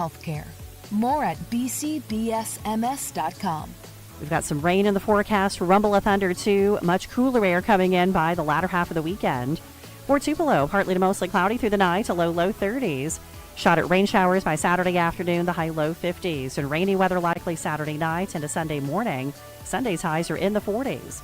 healthcare. More at bcbsms.com. We've got some rain in the forecast, rumble of thunder too, much cooler air coming in by the latter half of the weekend. For Tupelo, partly to mostly cloudy through the night, a low 30s. Shot at rain showers by Saturday afternoon, the high low 50s. And rainy weather likely Saturday night into Sunday morning. Sunday's highs are in the 40s.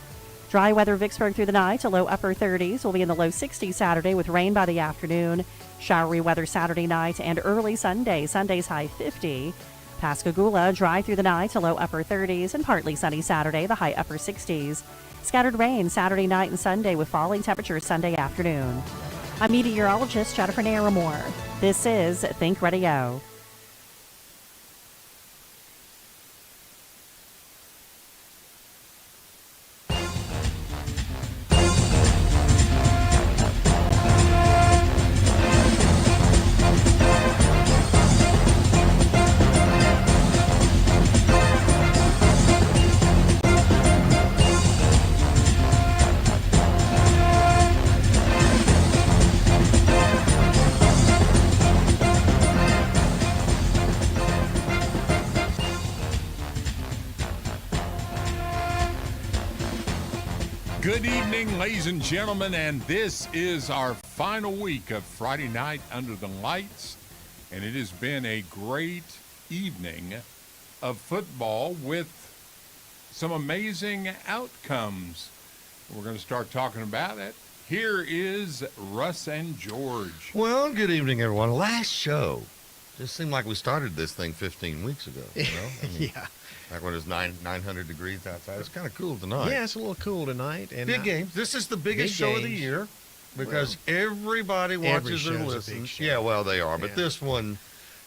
Dry weather Vicksburg through the night, a low upper 30s. Will be in the low 60s Saturday with rain by the afternoon. Showery weather Saturday night and early Sunday. Sunday's high 50. Pascagoula, dry through the night, a low upper 30s. And partly sunny Saturday, the high upper 60s. Scattered rain Saturday night and Sunday with falling temperatures Sunday afternoon. I'm meteorologist Jennifer Naramore. This is Think Radio. Good evening, ladies and gentlemen, and this is our final week of Friday night under the lights, and it has been a great evening of football with some amazing outcomes. We're going to start talking about it. Here is Russ and George. Well, good evening, everyone. Last show, just seemed like we started this thing 15 weeks ago, you know? I mean, Yeah. Back when it was 900 degrees outside. It's kind of cool tonight. Yeah, it's a little cool tonight. And Big games. This is the biggest big show of the games. year because everybody watches every or show's a big listens. show. Yeah, well, they are. But Yeah. this one,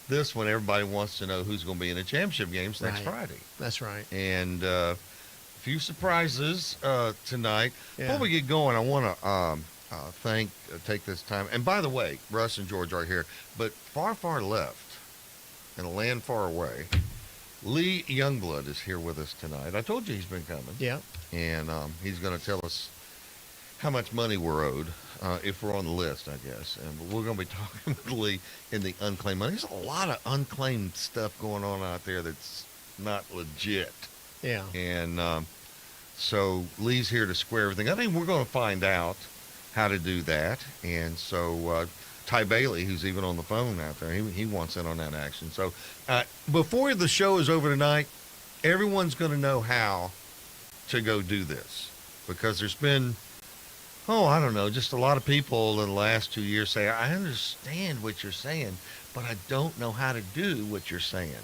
everybody wants to know who's going to be in the championship games next Right. Friday. That's right. And a few surprises tonight. Yeah. Before we get going, I want to take this time. And by the way, Russ and George are here, but far, far left, in a land far away, Lee Youngblood is here with us tonight. I told you he's been coming. Yeah. And he's going to tell us how much money we're owed if we're on the list, I guess. And we're going to be talking with Lee in the unclaimed money. There's a lot of unclaimed stuff going on out there that's not legit. Yeah. And so Lee's here to square everything. I think we're going to find out how to do that. And so Ty Bailey, who's even on the phone out there, he wants in on that action. So before the show is over tonight, everyone's going to know how to go do this, because there's been, I don't know, just a lot of people in the last 2 years say, I understand what you're saying, but I don't know how to do what you're saying.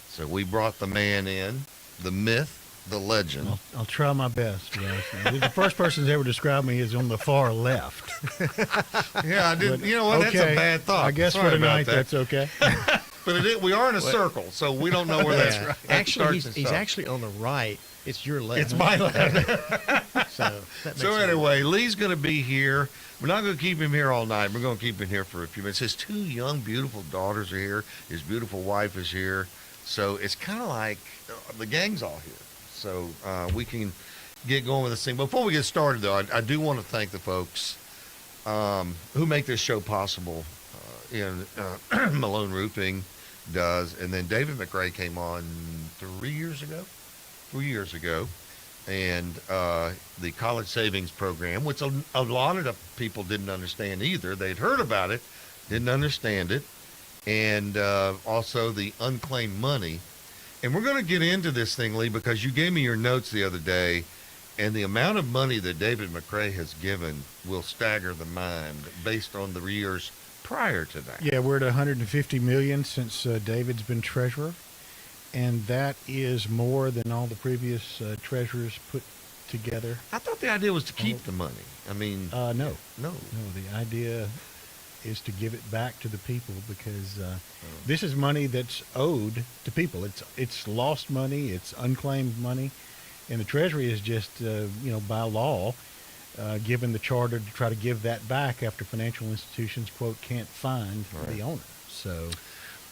So we brought the man in, the myth, the legend. I'll try my best, Russ. The first person who's ever described me is on the far left. Yeah, I didn't. You know what? Okay. That's a bad thought. I guess Sorry for about tonight, that. that's okay. But we are in a circle, so we don't know where that's Yeah. right. Actually, he's actually on the right. It's your left. It's my left. So, that makes So it anyway, Lee's going to be here. We're not going to keep him here all night. We're going to keep him here for a few minutes. His two young, beautiful daughters are here. His beautiful wife is here. So it's kind of like the gang's all here. So we can get going with this thing. Before we get started, though, I do want to thank the folks who make this show possible. Malone Roofing does. And then David McRae came on 3 years ago. And the college savings program, which a lot of the people didn't understand either. They'd heard about it, didn't understand it. And also the unclaimed money. And we're going to get into this thing, Lee, because you gave me your notes the other day, and the amount of money that David McRae has given will stagger the mind based on the years prior to that. Yeah, we're at $150 million since David's been treasurer, and that is more than all the previous treasurers put together. I thought the idea was to keep the money. I mean, No. no. The idea is to give it back to the people, because this is money that's owed to people. It's lost money, it's unclaimed money, and the Treasury is just, by law, given the charter to try to give that back after financial institutions, quote, can't find the owner. So,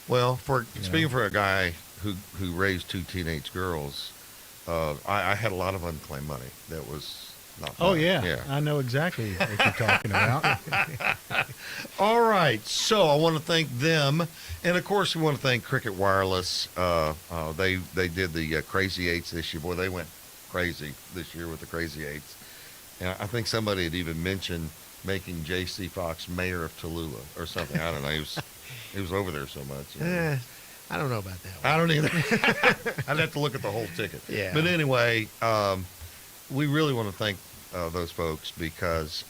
well, speaking for a guy who raised two teenage girls, I had a lot of unclaimed money that was not Oh, mine. yeah. I know exactly what you're talking about. All right. So I want to thank them. And, of course, we want to thank Cricket Wireless. They did the Crazy Eights this year. Boy, they went crazy this year with the Crazy Eights. And I think somebody had even mentioned making J.C. Fox mayor of Tallulah or something. I don't know. He was over there so much. You know. I don't know about that one. I don't either. I'd have to look at the whole ticket. Yeah. But anyway, we really want to thank those folks because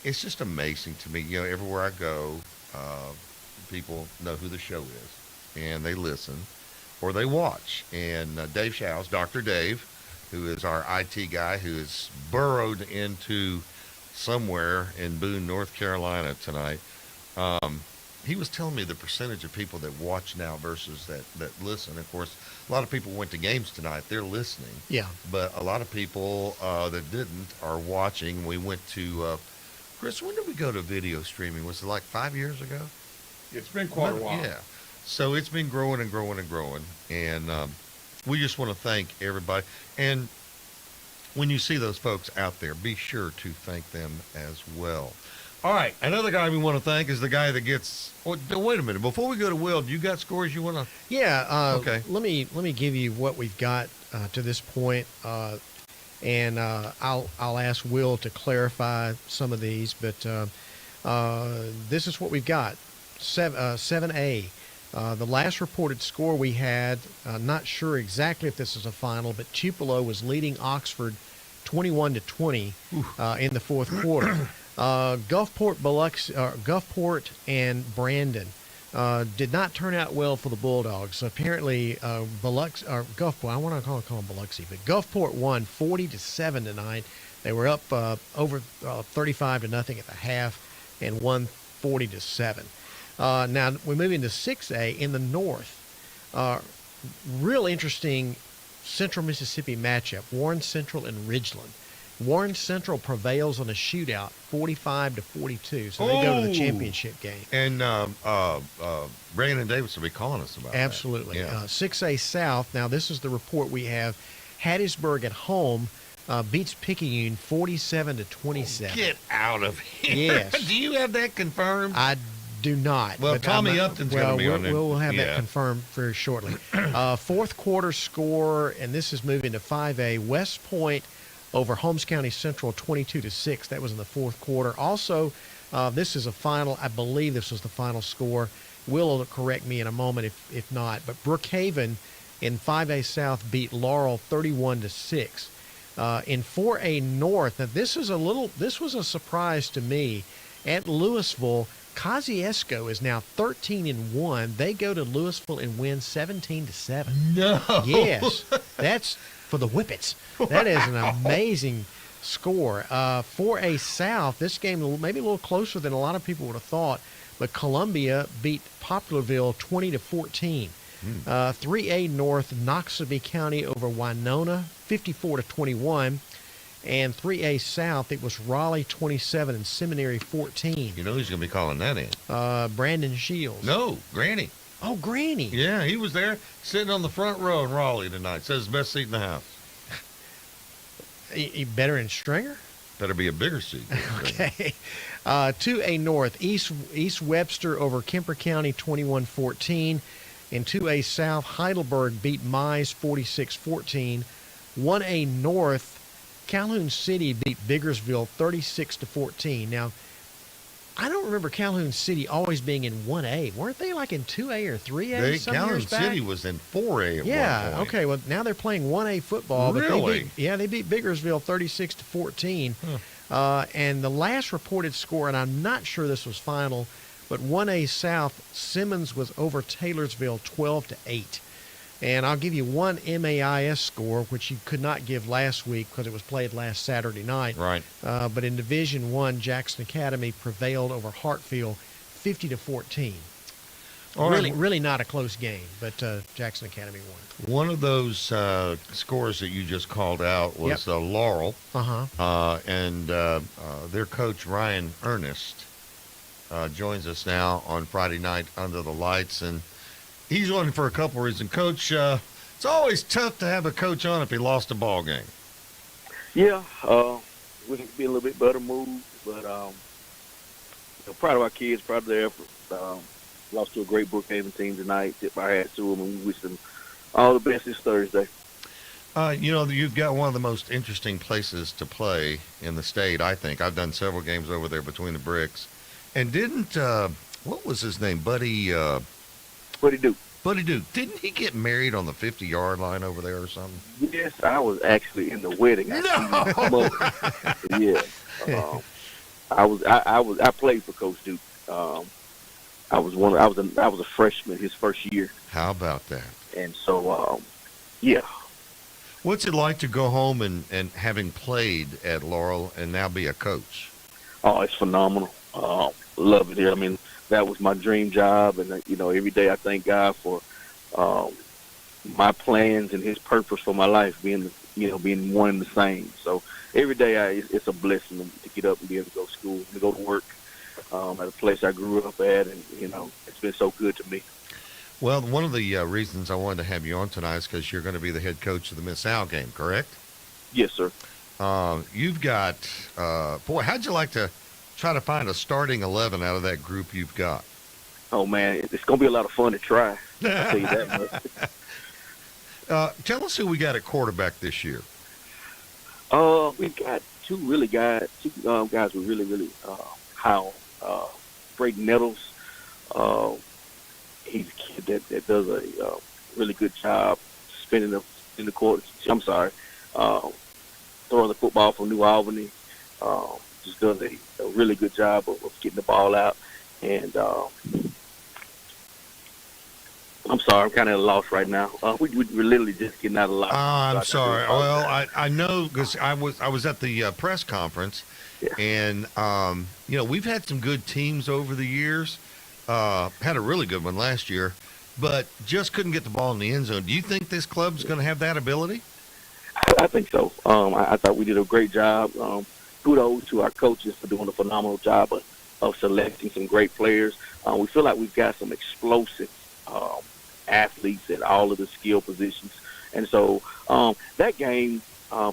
it's just amazing to me. You know, everywhere I go, people know who the show is, and they listen or they watch. And Dave Shows, Dr. Dave, who is our IT guy, who is burrowed into somewhere in Boone, North Carolina tonight. He was telling me the percentage of people that watch now versus that listen. Of course, a lot of people went to games tonight. They're listening. Yeah. But a lot of people that didn't are watching. We went to, Chris, when did we go to video streaming? Was it like 5 years ago? It's been quite a while. Yeah. So it's been growing and growing and growing. And we just want to thank everybody. And when you see those folks out there, be sure to thank them as well. All right, another guy we want to thank is the guy that gets. Oh, wait a minute! Before we go to Will, do you got scores you want to? Yeah. Okay. Let me give you what we've got to this point, and I'll ask Will to clarify some of these. But this is what we've got. 7A. The last reported score we had. Not sure exactly if this is a final, but Tupelo was leading Oxford 21-20 in the fourth quarter. Gulfport and Brandon did not turn out well for the Bulldogs. Apparently, Gulfport, I want to call them Biloxi, but Gulfport won 40-7 tonight. They were up over 35-0 at the half and won 40-7. Now we move into 6A in the north. Real interesting Central Mississippi matchup: Warren Central and Ridgeland. Warren Central prevails on a shootout, 45-42, so they go to the championship game. And Brandon Davis will be calling us about Absolutely. that. Yeah. 6A South, now this is the report we have. Hattiesburg at home beats Picayune 47-27. Get out of here. Yes. Do you have that confirmed? I do not. Well, but Tommy I'm- Upton's going to be on it. We'll have Yeah. that confirmed very shortly. Fourth quarter score, and this is moving to 5A. West Point over Holmes County Central 22-6. That was in the fourth quarter. Also, this is a final. I believe this was the final score. Will correct me in a moment if not. But Brookhaven in 5A South beat Laurel 31-6. In 4A North, now this was a surprise to me. At Louisville, Kosciuszko is now 13-1. They go to Louisville and win 17-7. No. Yes, that's for the Whippets. That is an amazing score. 4A South, this game maybe a little closer than a lot of people would have thought, but Columbia beat Poplarville 20-14. 3A North, Noxubee County over Winona 54-21. And 3A South, it was Raleigh 27 and Seminary 14. You know who's going to be calling that in? Brandon Shields. No, Granny. Oh, Granny. Yeah, he was there sitting on the front row in Raleigh tonight. Says best seat in the house. He better than Stringer? Better be a bigger seat. Okay. 2A North, East Webster over Kemper County 21-14. In 2A South, Heidelberg beat Mize 46-14. 1A North, Calhoun City beat Biggersville 36-14. Now, I don't remember Calhoun City always being in 1A. Weren't they like in 2A or 3A some Calhoun years back? City was in 4A at Yeah, one point. okay. Well, now they're playing 1A football. But Really? they beat Biggersville 36-14. And the last reported score, and I'm not sure this was final, but 1A South, Simmons was over Taylorsville 12-8. And I'll give you one MAIS score, which you could not give last week because it was played last Saturday night. Right. But in Division I, Jackson Academy prevailed over Hartfield 50-14. Really not a close game, but Jackson Academy won. One of those scores that you just called out was Laurel. And their coach, Ryan Ernest, joins us now on Friday night under the lights. And he's on for a couple reasons. Coach, it's always tough to have a coach on if he lost a ball game. Yeah, we can be a little bit better moved, but proud of our kids, proud of their effort. Lost to a great Brookhaven team tonight. Tip our hats to them, and we wish them all the best this Thursday. You've got one of the most interesting places to play in the state, I think. I've done several games over there between the bricks. And what was his name? Buddy Duke. Buddy Duke. Didn't he get married on the 50-yard line over there or something? Yes, I was actually in the wedding. No! Yeah. I played for Coach Duke. I was a freshman his first year. How about that? And so, yeah. What's it like to go home and having played at Laurel and now be a coach? Oh, it's phenomenal. Love it here. I mean, that was my dream job, and every day I thank God for my plans and His purpose for my life being one and the same. So every day it's a blessing to get up and be able to go to school, to go to work at a place I grew up at, and it's been so good to me. Well, one of the reasons I wanted to have you on tonight is because you're going to be the head coach of the MHSAA game, correct? Yes, sir. You've got, how'd you like to try to find a starting 11 out of that group you've got? Oh, man, it's going to be a lot of fun to try. I'll tell you that much. Tell us who we got at quarterback this year. We've got two guys we're really, really high on. Braden Nettles, he's a kid that does a really good job spinning in the court. I'm sorry, throwing the football from New Albany. Just does a really good job of getting the ball out. And I'm sorry, I'm kind of lost right now. We're literally just getting out of line. I'm sorry. Well, I know because I was at the press conference, yeah. And we've had some good teams over the years. Had a really good one last year, but just couldn't get the ball in the end zone. Do you think this club's going to have that ability? I think so. I thought we did a great job. Kudos to our coaches for doing a phenomenal job of selecting some great players. We feel like we've got some explosive athletes at all of the skill positions. And so that game,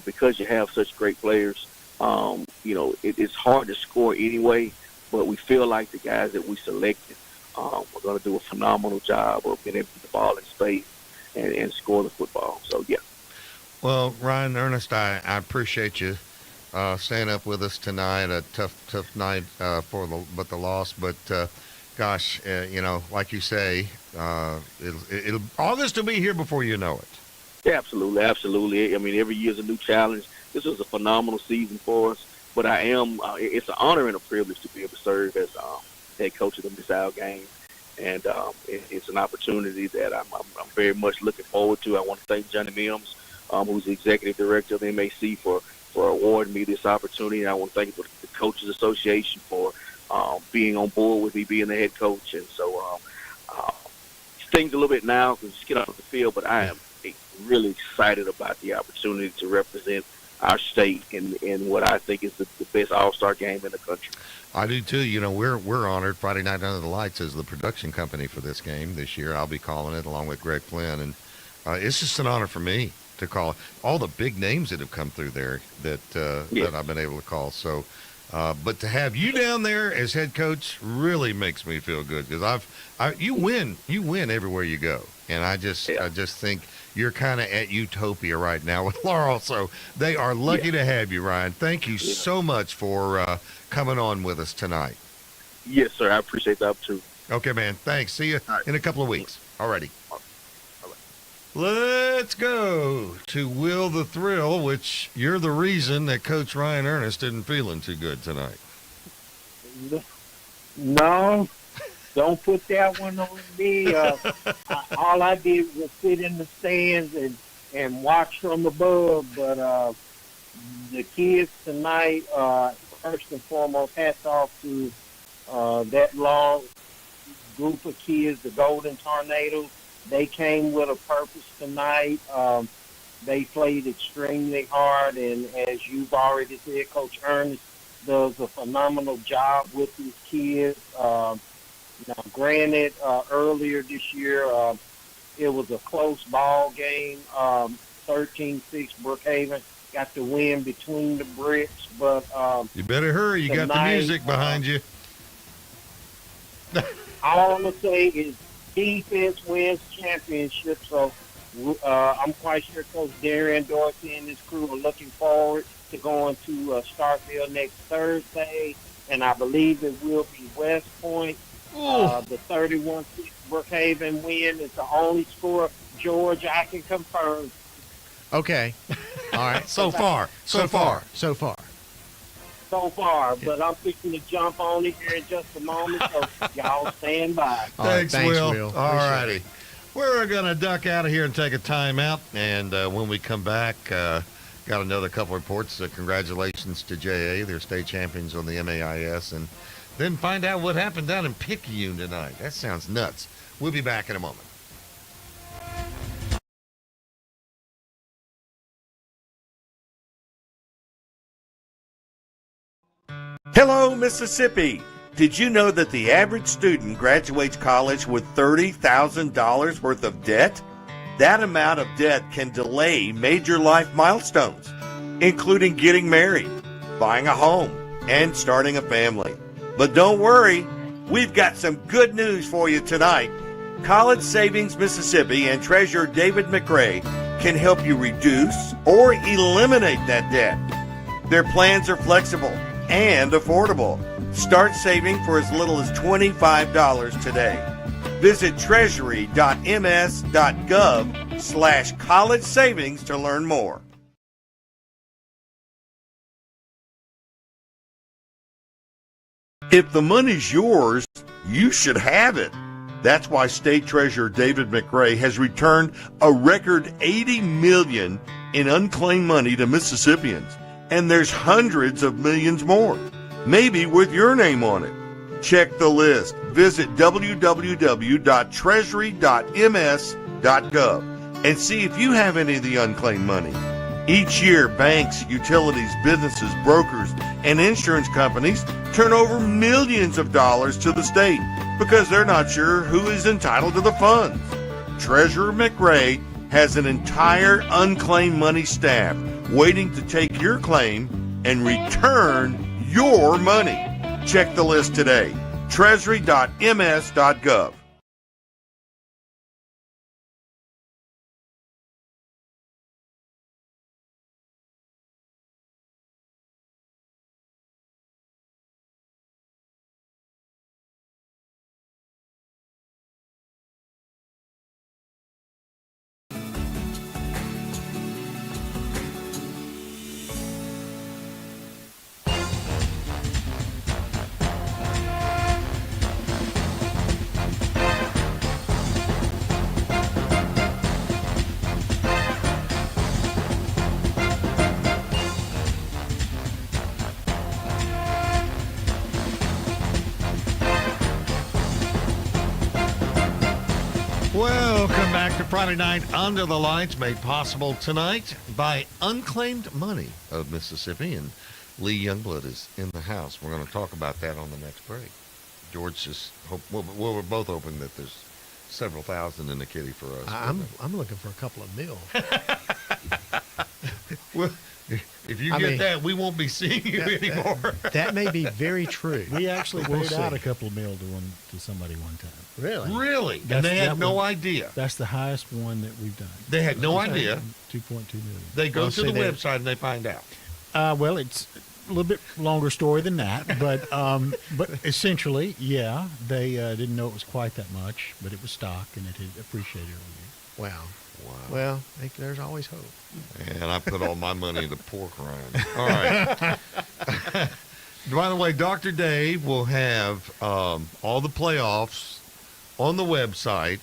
because you have such great players, it's hard to score anyway, but we feel like the guys that we selected we're going to do a phenomenal job of being able to get the ball in space and score the football. So, yeah. Well, Ryan Ernest, I appreciate you staying up with us tonight. A tough night for the loss, but gosh, like you say, it'll August will be here before you know it. Yeah, absolutely, absolutely. I mean, every year's a new challenge. This was a phenomenal season for us, but it's an honor and a privilege to be able to serve as head coach of the MHSAA game, and it's an opportunity that I'm very much looking forward to. I want to thank Johnny Mims, who's the executive director of the MAC, for awarding me this opportunity. I want to thank the Coaches Association for being on board with me being the head coach. And so things a little bit now because just get off the field, but I am really excited about the opportunity to represent our state in what I think is the best all-star game in the country. I do too. We're honored. Friday Night Under the Lights is the production company for this game this year. I'll be calling it along with Greg Flynn, and it's just an honor for me to call all the big names that have come through there that I've been able to call. So, but to have you down there as head coach really makes me feel good because you win everywhere you go, and I just think you're kind of at utopia right now with Laurel. So they are lucky to have you, Ryan. Thank you so much for coming on with us tonight. Yes, sir. I appreciate the opportunity. Okay, man. Thanks. See you in a couple of weeks. Alrighty. All right. Let's go to Will the Thrill, which you're the reason that Coach Ryan Ernest isn't feeling too good tonight. No, don't put that one on me. All I did was sit in the stands and watch from above. But the kids tonight, first and foremost, hats off to that long group of kids, the Golden Tornadoes. They came with a purpose tonight. They played extremely hard, and as you've already said, Coach Ernest does a phenomenal job with these kids. Granted, earlier this year, it was a close ball game. 13-6 Brookhaven got the wind between the bricks. But You better hurry. You got the tonight, music behind you. all I'm gonna say is defense wins championship. So I'm quite sure Coach Darian Dorsey and his crew are looking forward to going to Starkville next Thursday, and I believe it will be West Point. The 31-6 Brookhaven win is the only score, George, I can confirm. Okay. All right. So far. So far. But I'm fixing to jump on it here in just a moment, so y'all stand by. All right, Thanks, Will. All Appreciate righty. it. We're going to duck out of here and take a timeout. And when we come back, got another couple reports. Congratulations to JA. They're state champions on the MAIS. And then find out what happened down in Picayune tonight. That sounds nuts. We'll be back in a moment. Hello, Mississippi. Did you know that the average student graduates college with $30,000 worth of debt? That amount of debt can delay major life milestones, including getting married, buying a home, and starting a family. But don't worry, we've got some good news for you tonight. College Savings Mississippi and Treasurer David McRae can help you reduce or eliminate that debt. Their plans are flexible and affordable. Start saving for as little as $25 today. Visit treasury.ms.gov/college savings to learn more. If the money's yours, you should have it. That's why State Treasurer David McRae has returned a record $80 million in unclaimed money to Mississippians. And there's hundreds of millions more, maybe with your name on it. Check the list. Visit www.treasury.ms.gov and see if you have any of the unclaimed money. Each year, banks, utilities, businesses, brokers, and insurance companies turn over millions of dollars to the state because they're not sure who is entitled to the funds. Treasurer McRae has an entire unclaimed money staff waiting to take your claim and return your money. Check the list today. Treasury.ms.gov. Welcome back to Friday Night Under the Lights, made possible tonight by Unclaimed Money of Mississippi. And Lee Youngblood is in the house. We're going to talk about that on the next break. George just we're both hoping that there's several thousand in the kitty for us. I'm looking for a couple of mil. Well, if you get that, we won't be seeing you anymore. That may be very true. We actually We'll paid out see. a couple of mil to somebody one time. Really? Really? And That's- they had that no was- idea. That's the highest one that we've done. They had no idea. 2.2 million. They go Well, to see, the they- website and they find out. Well, it's a little bit longer story than that, but essentially, yeah, they didn't know it was quite that much, but it was stock and it had appreciated over Wow. Well, there's always hope. And I put all my money into pork rinds. All right. By the way, Dr. Dave will have all the playoffs on the website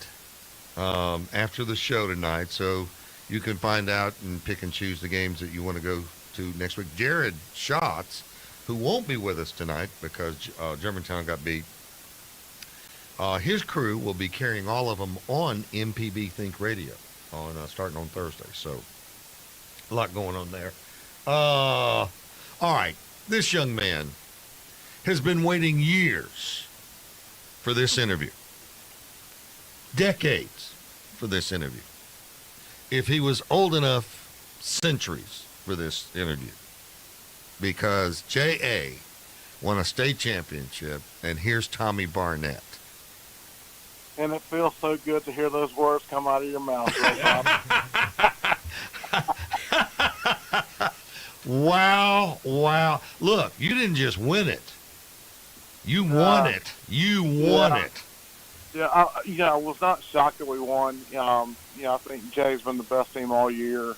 after the show tonight, so you can find out and pick and choose the games that you want to go to next week. Jared Schatz, who won't be with us tonight because Germantown got beat, his crew will be carrying all of them on MPB Think Radio starting on Thursday. So a lot going on there. All right. This young man has been waiting years for this interview. Decades for this interview. If he was old enough, centuries for this interview because J.A. won a state championship, and here's Tommy Barnett. And it feels so good to hear those words come out of your mouth. Wow, wow. Look, you didn't just win it. You won it. You won it. Yeah, I was not shocked that we won. I think Jay's been the best team all year.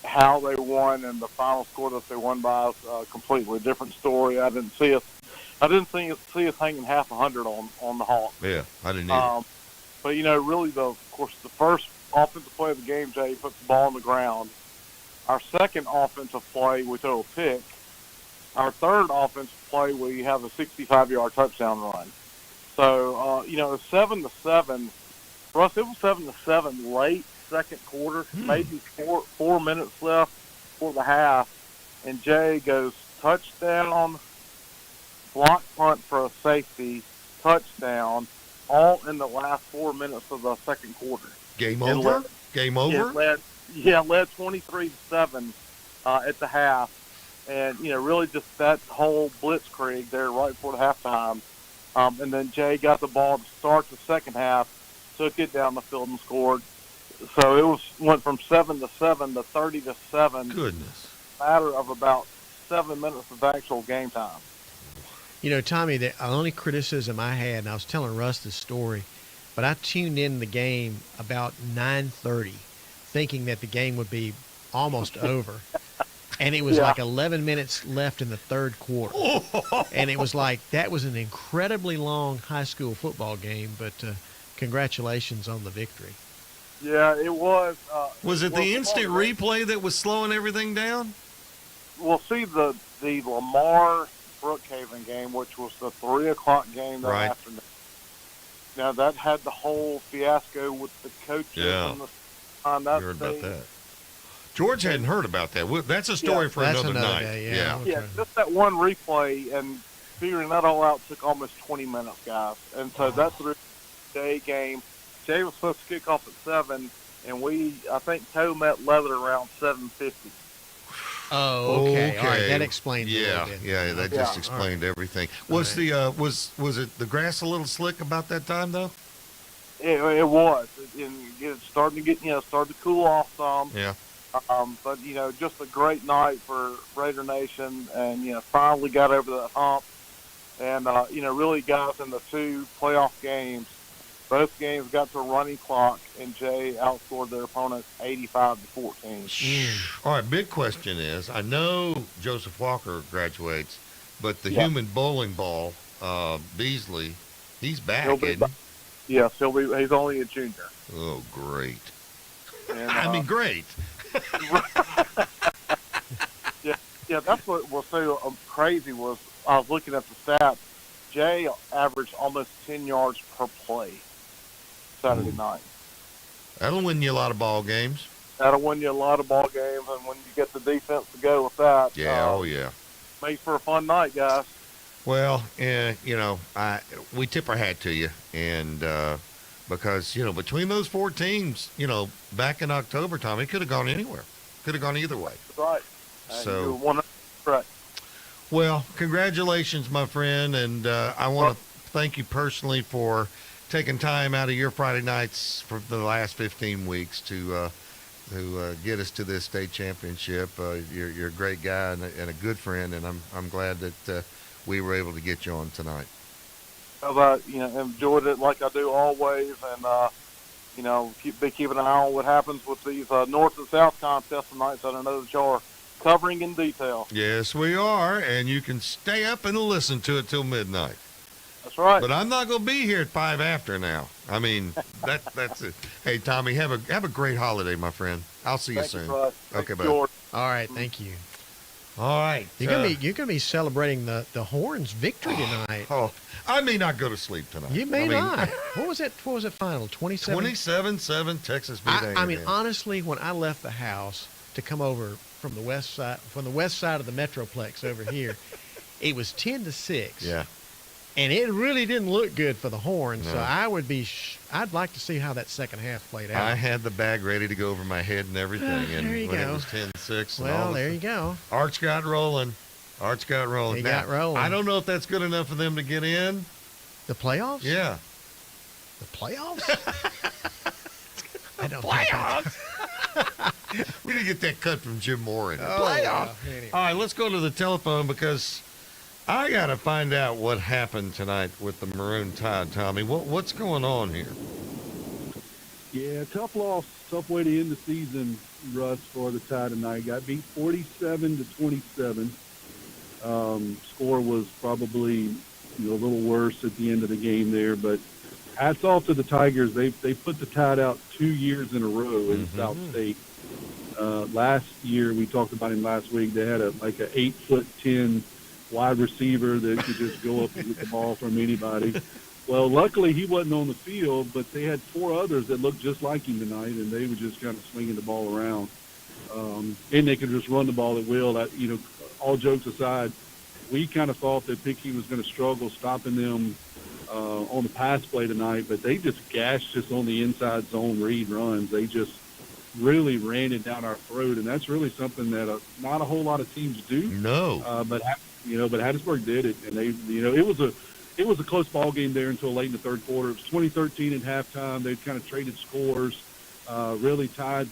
How they won and the final score that they won by is a completely different story. I didn't see us hanging half 100 on the Hawks. Yeah, I didn't either. But really, the first offensive play of the game, Jay puts the ball on the ground. Our second offensive play, we throw a pick. Our third offensive play, we have a 65-yard touchdown run. So, it was 7-7. Russ, it was 7-7 late second quarter, maybe four minutes left for the half, and Jay goes touchdown, block punt for a safety, touchdown, all in the last 4 minutes of the second quarter. Game over? Game over? Led 23-7 at the half, and really just that whole blitzkrieg there right before the halftime, and then Jay got the ball to start the second half, took it down the field and scored. So it went from 7-7 to 30-7. Goodness. Matter of about 7 minutes of actual game time. Tommy, the only criticism I had, and I was telling Russ this story, but I tuned in the game about 9:30, thinking that the game would be almost over. And it was like 11 minutes left in the third quarter. And it was like, that was an incredibly long high school football game, but congratulations on the victory. Yeah, it was. Was it the instant replay that was slowing everything down? Well, see, the Lamar Brookhaven game, which was the 3 o'clock game that afternoon. Now, that had the whole fiasco with the coaches. Yeah. And I heard about that. George hadn't heard about that. That's a story for another night. Day, yeah, just that one replay, and figuring that all out took almost 20 minutes, guys. And so that 3-day game, Jay was supposed to kick off at 7, and I think Toe met Leather around 7:50. Oh, okay. All right, that explains it a little bit. Yeah, that just explained everything. Was was it the grass a little slick about that time though? It was. It's starting to started to cool off some. Yeah. But just a great night for Raider Nation, and finally got over the hump, and really got us in the 2 playoff games. Both games got to a running clock, and Jay outscored their opponents 85-14. All right, big question is, I know Joseph Walker graduates, but the human bowling ball, Beasley, he's back, isn't he? Yes, he's only a junior. Oh, great. And, I mean, great. yeah, that's what was so crazy was I was looking at the stats. Jay averaged almost 10 yards per play Saturday night. That'll win you a lot of ball games. That'll win you a lot of ball games, and when you get the defense to go with that, makes for a fun night, guys. Well, we tip our hat to you, and because between those 4 teams, back in October, Tom, it could have gone anywhere, could have gone either way. That's right. So you're 100% correct. Well, congratulations, my friend, and I want to thank you personally for taking time out of your Friday nights for the last 15 weeks to get us to this state championship. You're a great guy and a good friend, and I'm glad that we were able to get you on tonight. I enjoyed it like I do always, and keep an eye on what happens with these North and South contests tonight. So I know that y'all are covering in detail. Yes, we are, and you can stay up and listen to it till midnight. That's right. But I'm not going to be here at 5 after now. I mean, that's it. Hey, Tommy, have a great holiday, my friend. I'll see you soon. You, okay, bud. All right, thank you. All right, you're gonna be celebrating the Horns' victory tonight. Oh, I may not go to sleep tonight. You may not. What was it? Final 27. 27-7. Texas beat A&M. I mean, honestly, when I left the house to come over from the west side of the Metroplex over here, it was 10-6. Yeah. And it really didn't look good for the Horns. No. So I'd like to see how that second half played out. I had the bag ready to go over my head and everything. And There you when go. it was 10-6. Well, there you go. Arch got rolling. He got rolling. I don't know if that's good enough for them to get in. The playoffs? Yeah. The playoffs? I don't Playoffs? We didn't get that cut from Jim Moran. Oh, Playoffs. anyway. All right, let's go to the telephone because I got to find out what happened tonight with the Maroon Tide, Tommy. What's going on here? Yeah, tough loss, tough way to end the season, Russ, for the Tide tonight. Got beat 47-27. Score was probably a little worse at the end of the game there, but hats off to the Tigers. They put the Tide out 2 years in a row in South State. Last year, we talked about him last week. They had like an 8'10" wide receiver that could just go up and get the ball from anybody. Well, luckily he wasn't on the field, but they had 4 others that looked just like him tonight, and they were just kind of swinging the ball around. And they could just run the ball at will. All jokes aside, we kind of thought that Pickey was going to struggle stopping them on the pass play tonight, but they just gashed us on the inside zone read runs. They just really ran it down our throat, and that's really something that not a whole lot of teams do. No. But Hattiesburg did it, and they, it was a close ball game there until late in the third quarter. It was 2013 at halftime. They kind of traded scores. Really Tide,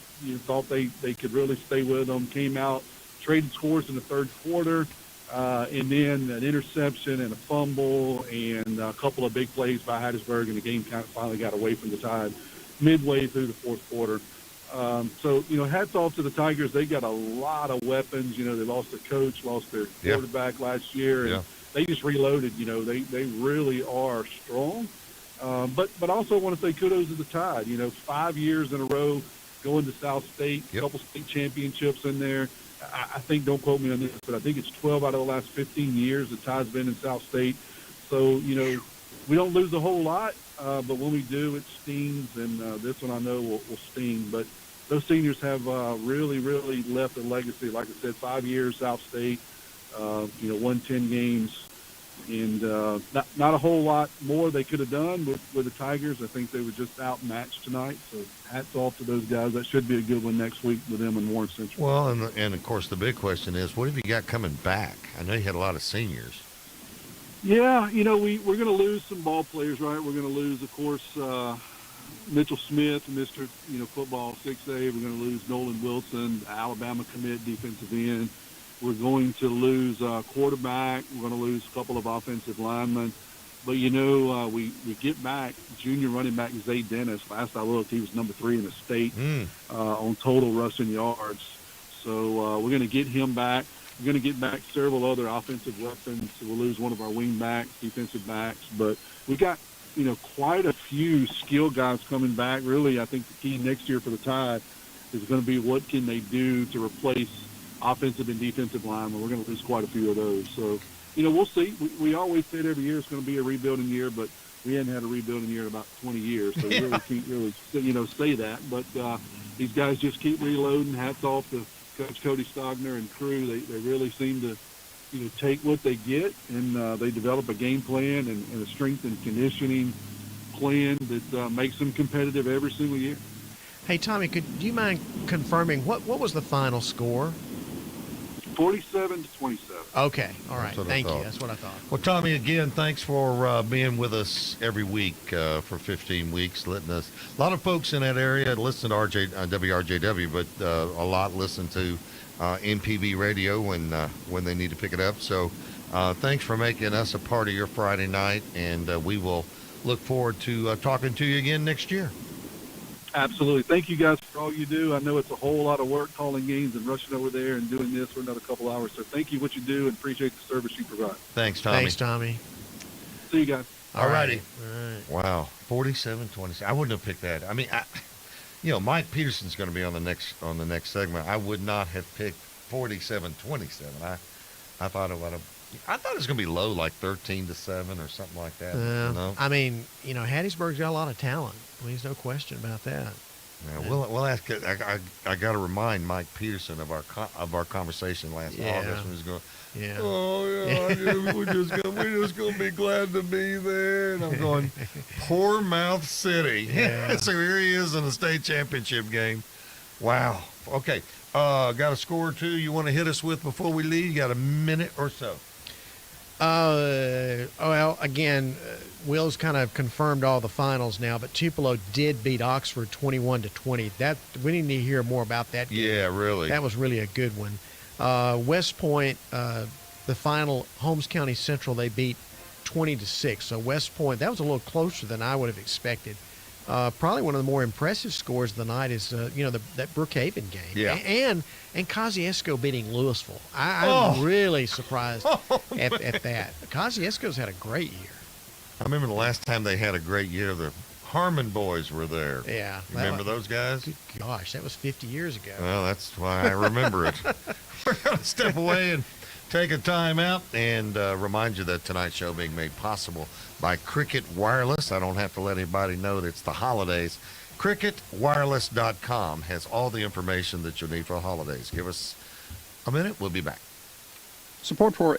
thought they could really stay with them. Came out, traded scores in the third quarter, and then an interception and a fumble and a couple of big plays by Hattiesburg, and the game kind of finally got away from the Tide midway through the fourth quarter. Hats off to the Tigers. They got a lot of weapons. They lost their coach, lost their quarterback last year, and they just reloaded. They really are strong. But also want to say kudos to the Tide. 5 years in a row going to South State, a couple state championships in there. I think, don't quote me on this, but I think it's 12 out of the last 15 years the Tide's been in South State. So, we don't lose a whole lot, but when we do, it stings, and this one I know will sting. But those seniors have really, really left a legacy. Like I said, 5 years South State, won 10 games, and not a whole lot more they could have done with the Tigers. I think they were just outmatched tonight. So hats off to those guys. That should be a good one next week with them in Warren Central. Well, and of course the big question is, what have you got coming back? I know you had a lot of seniors. Yeah, we're going to lose some ball players, right? We're going to lose, of course, Mitchell Smith, Mr. Football 6A. We're going to lose Nolan Wilson, Alabama commit defensive end. We're going to lose quarterback. We're going to lose a couple of offensive linemen. But, we get back junior running back Zay Dennis. Last I looked, he was number 3 in the state on total rushing yards. So we're going to get him back. We're going to get back several other offensive weapons. So we'll lose one of our wing backs, defensive backs. But we got, quite a few skill guys coming back. Really, I think the key next year for the Tide is going to be what can they do to replace offensive and defensive linemen. We're going to lose quite a few of those. So, we'll see. We always said every year it's going to be a rebuilding year, but we hadn't had a rebuilding year in about 20 years. So we really can't really, say that. But these guys just keep reloading. Hats off to Coach Cody Stogner and crew. They really seem to, take what they get, and they develop a game plan and a strength and conditioning plan that makes them competitive every single year. Hey, Tommy, do you mind confirming what was the final score? 47-27. Okay, all right. Thank you. thought. That's what I thought. Well, Tommy, again, thanks for being with us every week for 15 weeks, letting us. A lot of folks in that area listen to WRJW, but a lot listen to MPB radio when they need to pick it up. So thanks for making us a part of your Friday night, and we will look forward to talking to you again next year. Absolutely. Thank you guys for all you do. I know it's a whole lot of work calling games and rushing over there and doing this for another couple hours. So thank you what you do and appreciate the service you provide. Thanks, Tommy. Thanks, Tommy. See you guys. All righty. All right. Wow, 47-27. I wouldn't have picked that. I mean, Mike Peterson's going to be on the next segment. I would not have picked 47-27. I thought it would have. I thought it was going to be low, like 13-7 or something like that. I mean, Hattiesburg's got a lot of talent. I mean, there's no question about that. Yeah, we'll ask. I got to remind Mike Peterson of our conversation last August when he was going. Yeah. Oh yeah, we're just gonna be glad to be there. And I'm going, poor Mouth City. Yeah. So here he is in the state championship game. Wow. Okay. Got a score or two you want to hit us with before we leave? You got a minute or so. Well, again, Will's kind of confirmed all the finals now, but Tupelo did beat Oxford 21-20. That we need to hear more about that game. Yeah, really. That was really a good one. West Point, the final, Holmes County Central, they beat 20-6. So West Point, that was a little closer than I would have expected. Probably one of the more impressive scores of the night is, that Brookhaven game. Yeah. And Kosciuszko beating Louisville. I'm really surprised at that. Kosciuszko's had a great year. I remember the last time they had a great year, the Harmon boys were there. Yeah. Remember those guys? Good gosh, that was 50 years ago. Well, that's why I remember it. We're going to step away and take a time out and remind you that tonight's show being made possible by Cricket Wireless. I don't have to let anybody know that it's the holidays. CricketWireless.com has all the information that you'll need for the holidays. Give us a minute. We'll be back. Support for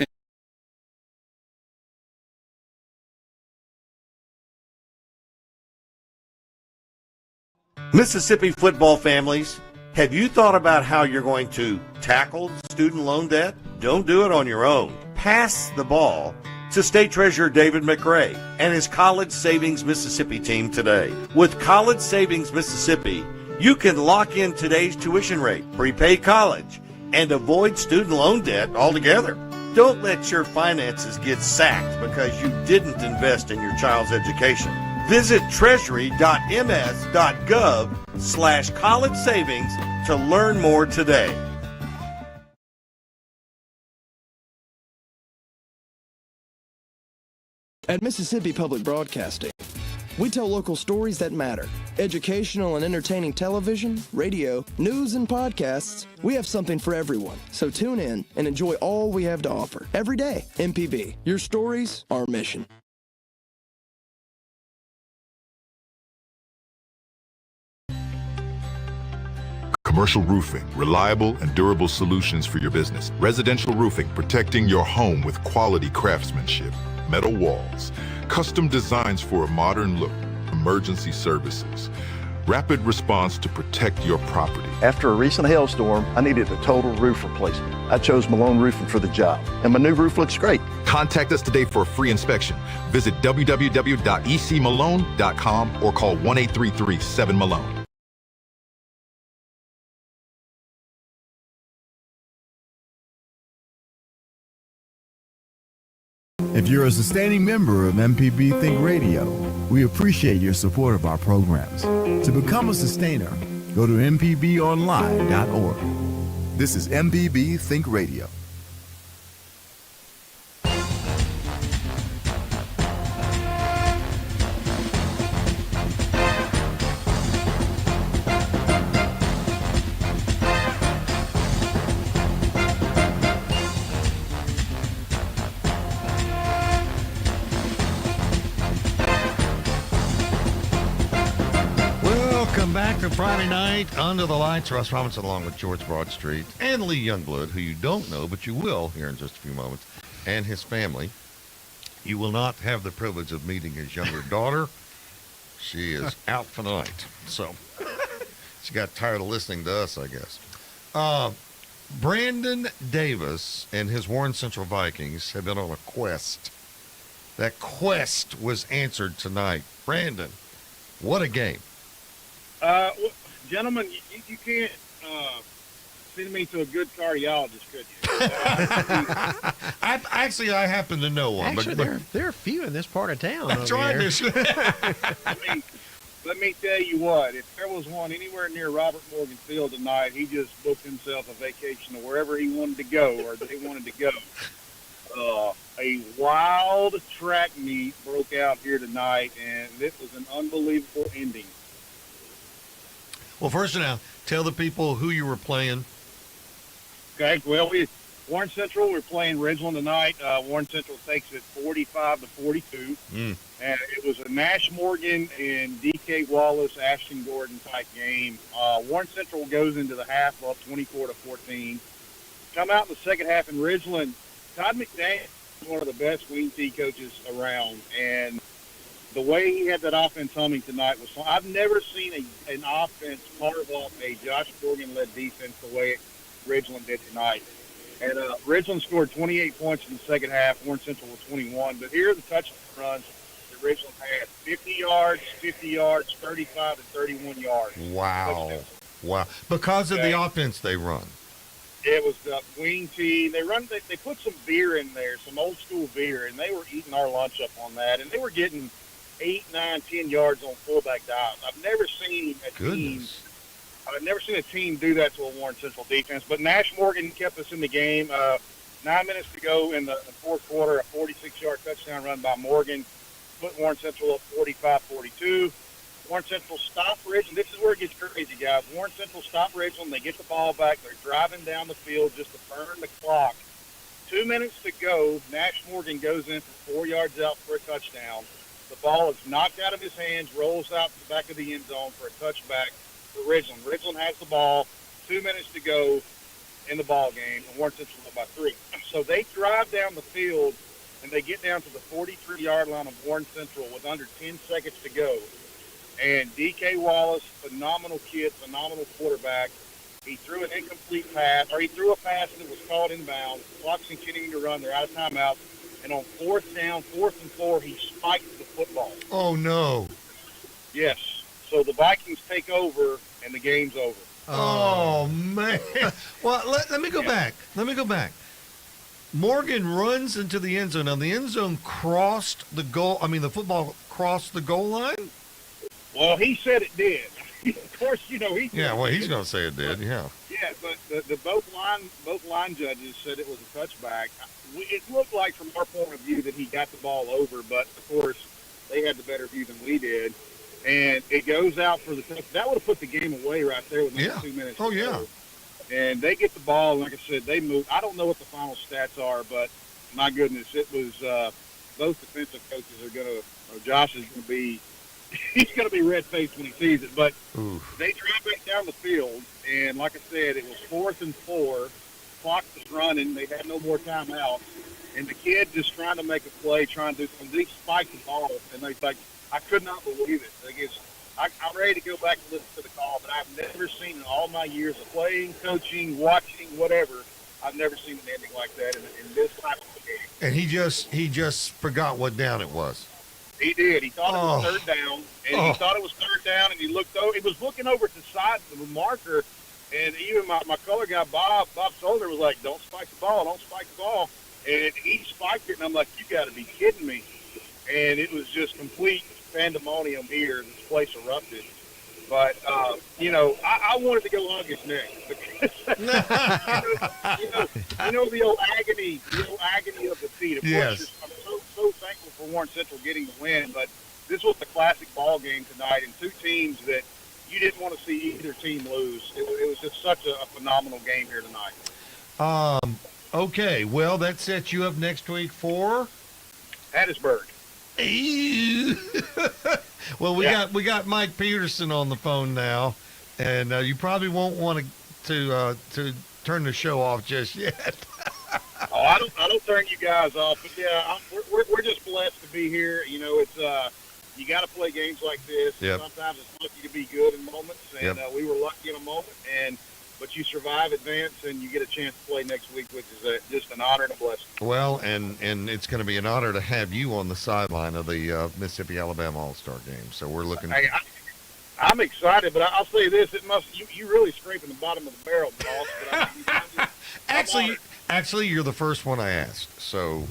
Mississippi football families, have you thought about how you're going to tackle student loan debt? Don't do it on your own. Pass the ball to State Treasurer David McRae and his College Savings Mississippi team today. With College Savings Mississippi, you can lock in today's tuition rate, prepay college, and avoid student loan debt altogether. Don't let your finances get sacked because you didn't invest in your child's education. Visit treasury.ms.gov/college savings to learn more today. At Mississippi Public Broadcasting, we tell local stories that matter. Educational and entertaining television, radio, news, and podcasts. We have something for everyone. So tune in and enjoy all we have to offer. Every day, MPB. Your stories, our mission. Commercial roofing, reliable and durable solutions for your business. Residential roofing, protecting your home with quality craftsmanship. Metal walls, custom designs for a modern look, emergency services, rapid response to protect your property. After a recent hailstorm, I needed a total roof replacement. I chose Malone Roofing for the job, and my new roof looks great. Contact us today for a free inspection. Visit www.ecmalone.com or call 1-833-7-MALONE. If you're a sustaining member of MPB Think Radio, we appreciate your support of our programs. To become a sustainer, go to mpbonline.org. This is MPB Think Radio. Back to Friday night under the lights. Russ Robinson along with George Broadstreet and Lee Youngblood, who you don't know, but you will here in just a few moments, and his family. You will not have the privilege of meeting his younger daughter. She is out for the night. So she got tired of listening to us, I guess. Brandon Davis and his Warren Central Vikings have been on a quest. That quest was answered tonight. Brandon, what a game. Well, gentlemen, you can't send me to a good cardiologist, could you? I happen to know one. Actually, there are a few in this part of town. That's right. Let me tell you what. If there was one anywhere near Robert Morgan Field tonight, he just booked himself a vacation to wherever he wanted to go or they wanted to go. A wild track meet broke out here tonight, and it was an unbelievable ending. Well, first of all, tell the people who you were playing. Okay, well, Warren Central, we're playing Ridgeland tonight. Warren Central takes it 45-42. And it was a Nash Morgan and D.K. Wallace, Ashton Gordon type game. Warren Central goes into the half up 24-14. Come out in the second half in Ridgeland. Todd McDaniel is one of the best wing tee coaches around. And the way he had that offense humming tonight was fun. I've never seen an offense carve up a Josh Morgan-led defense the way Ridgeland did tonight. And Ridgeland scored 28 points in the second half. Warren Central was 21. But here are the touchdown runs that Ridgeland had. 50 yards, 35, and 31 yards. Wow. Wow. Because of the offense they run. It was the wing tee. They put some beer in there, some old school beer, and they were eating our lunch up on that. And they were getting 8, 9, 10 yards on fullback dives. I've never seen a team do that to a Warren Central defense. But Nash Morgan kept us in the game. 9 minutes to go in the fourth quarter, a 46-yard touchdown run by Morgan put Warren Central up 45-42. Warren Central stopped Ridgeland. This is where it gets crazy, guys. Warren Central stopped Ridgeland. They get the ball back. They're driving down the field just to burn the clock. 2 minutes to go. Nash Morgan goes in for 4 yards out for a touchdown. The ball is knocked out of his hands, rolls out to the back of the end zone for a touchback for Ridgeland. Ridgeland has the ball. 2 minutes to go in the ball game, and Warren Central up by 3. So they drive down the field, and they get down to the 43-yard line of Warren Central with under 10 seconds to go. And D.K. Wallace, phenomenal kid, phenomenal quarterback. He threw an incomplete pass, or he threw a pass and it was called inbounds. The clock's continuing to run. They're out of timeout. And on 4th down, 4th and 4, he spiked the football. Oh, no. Yes. So the Vikings take over, and the game's over. Oh, man. Well, let me go back. Let me go back. Morgan runs into the end zone. Now, the end zone crossed the goal. I mean, the football crossed the goal line? Well, he said it did. Of course, you know, he. Yeah, well, he's going to say it did, yeah. Yeah, but the both line judges said it was a touchback. It looked like, from our point of view, that he got the ball over, but, of course, they had the better view than we did. And it goes out for the touchdown. That would have put the game away right there with 2 minutes. Oh, yeah. And they get the ball, and like I said, they move. I don't know what the final stats are, but, my goodness, it was both defensive coaches are going to, Josh is going to be, he's going to be red-faced when he sees it. But they drive back down the field, and like I said, it was 4th and 4. Clock was running. They had no more timeouts. And the kid just trying to make a play, trying to do something. They spiked the ball, and they like, I could not believe it. I'm ready to go back and listen to the call, but I've never seen in all my years of playing, coaching, watching, whatever, I've never seen an ending like that in this type of game. And he just forgot what down it was. He did. He thought it was third down, and he thought it was third down, and he looked over. He was looking over to the side of the marker, and even my color guy, Bob Solder, was like, don't spike the ball, don't spike the ball. And he spiked it, and I'm like, you got to be kidding me. And it was just complete pandemonium here. This place erupted. But, you know, I wanted to go hug his neck. you know the old agony of defeat. Of course, I'm so thankful for Warren Central getting the win, but this was a classic ball game tonight, and two teams that you didn't want to see either team lose. It was just such a phenomenal game here tonight. Okay, well, that sets you up next week for Hattiesburg. Well, we got Mike Peterson on the phone now, and you probably won't want to turn the show off just yet. I don't turn you guys off, but yeah, we're just blessed to be here. You know, it's you got to play games like this. Yep. Sometimes it's lucky to be good in moments, and we were lucky in a moment, but you survive, advance, and you get a chance to play next week, which is just an honor and a blessing. Well, and it's going to be an honor to have you on the sideline of the Mississippi-Alabama All-Star game. So we're looking. Hey, I'm excited, but I'll say this: you really scraping the bottom of the barrel, boss. But Actually, you're the first one I asked. So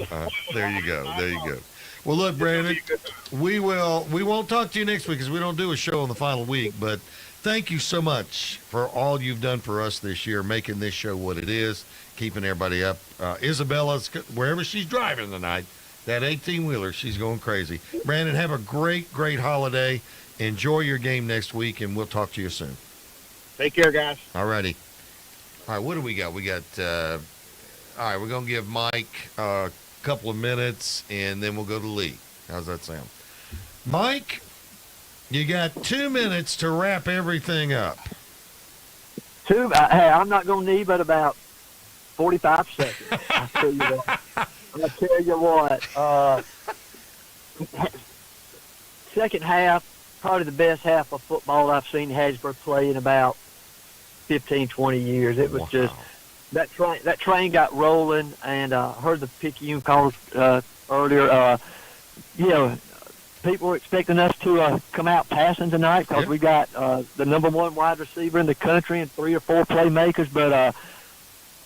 there you go. There you go. Well, look, Brandon, we won't talk to you next week because we don't do a show on the final week, but thank you so much for all you've done for us this year, making this show what it is, keeping everybody up. Isabella's, wherever she's driving tonight, that 18-wheeler, she's going crazy. Brandon, have a great, great holiday. Enjoy your game next week, and we'll talk to you soon. Take care, guys. All righty. All right, what do we got? We got All right, we're going to give Mike a couple of minutes, and then we'll go to Lee. How's that sound? Mike, you got 2 minutes to wrap everything up. Hey, I'm not going to need but about 45 seconds. I'll tell you that. I'll tell you what. Second half, probably the best half of football I've seen Hattiesburg play in about 15, 20 years. It was just that train got rolling, and heard the Picayune calls earlier. People were expecting us to come out passing tonight because we got the number one wide receiver in the country and 3 or 4 playmakers. But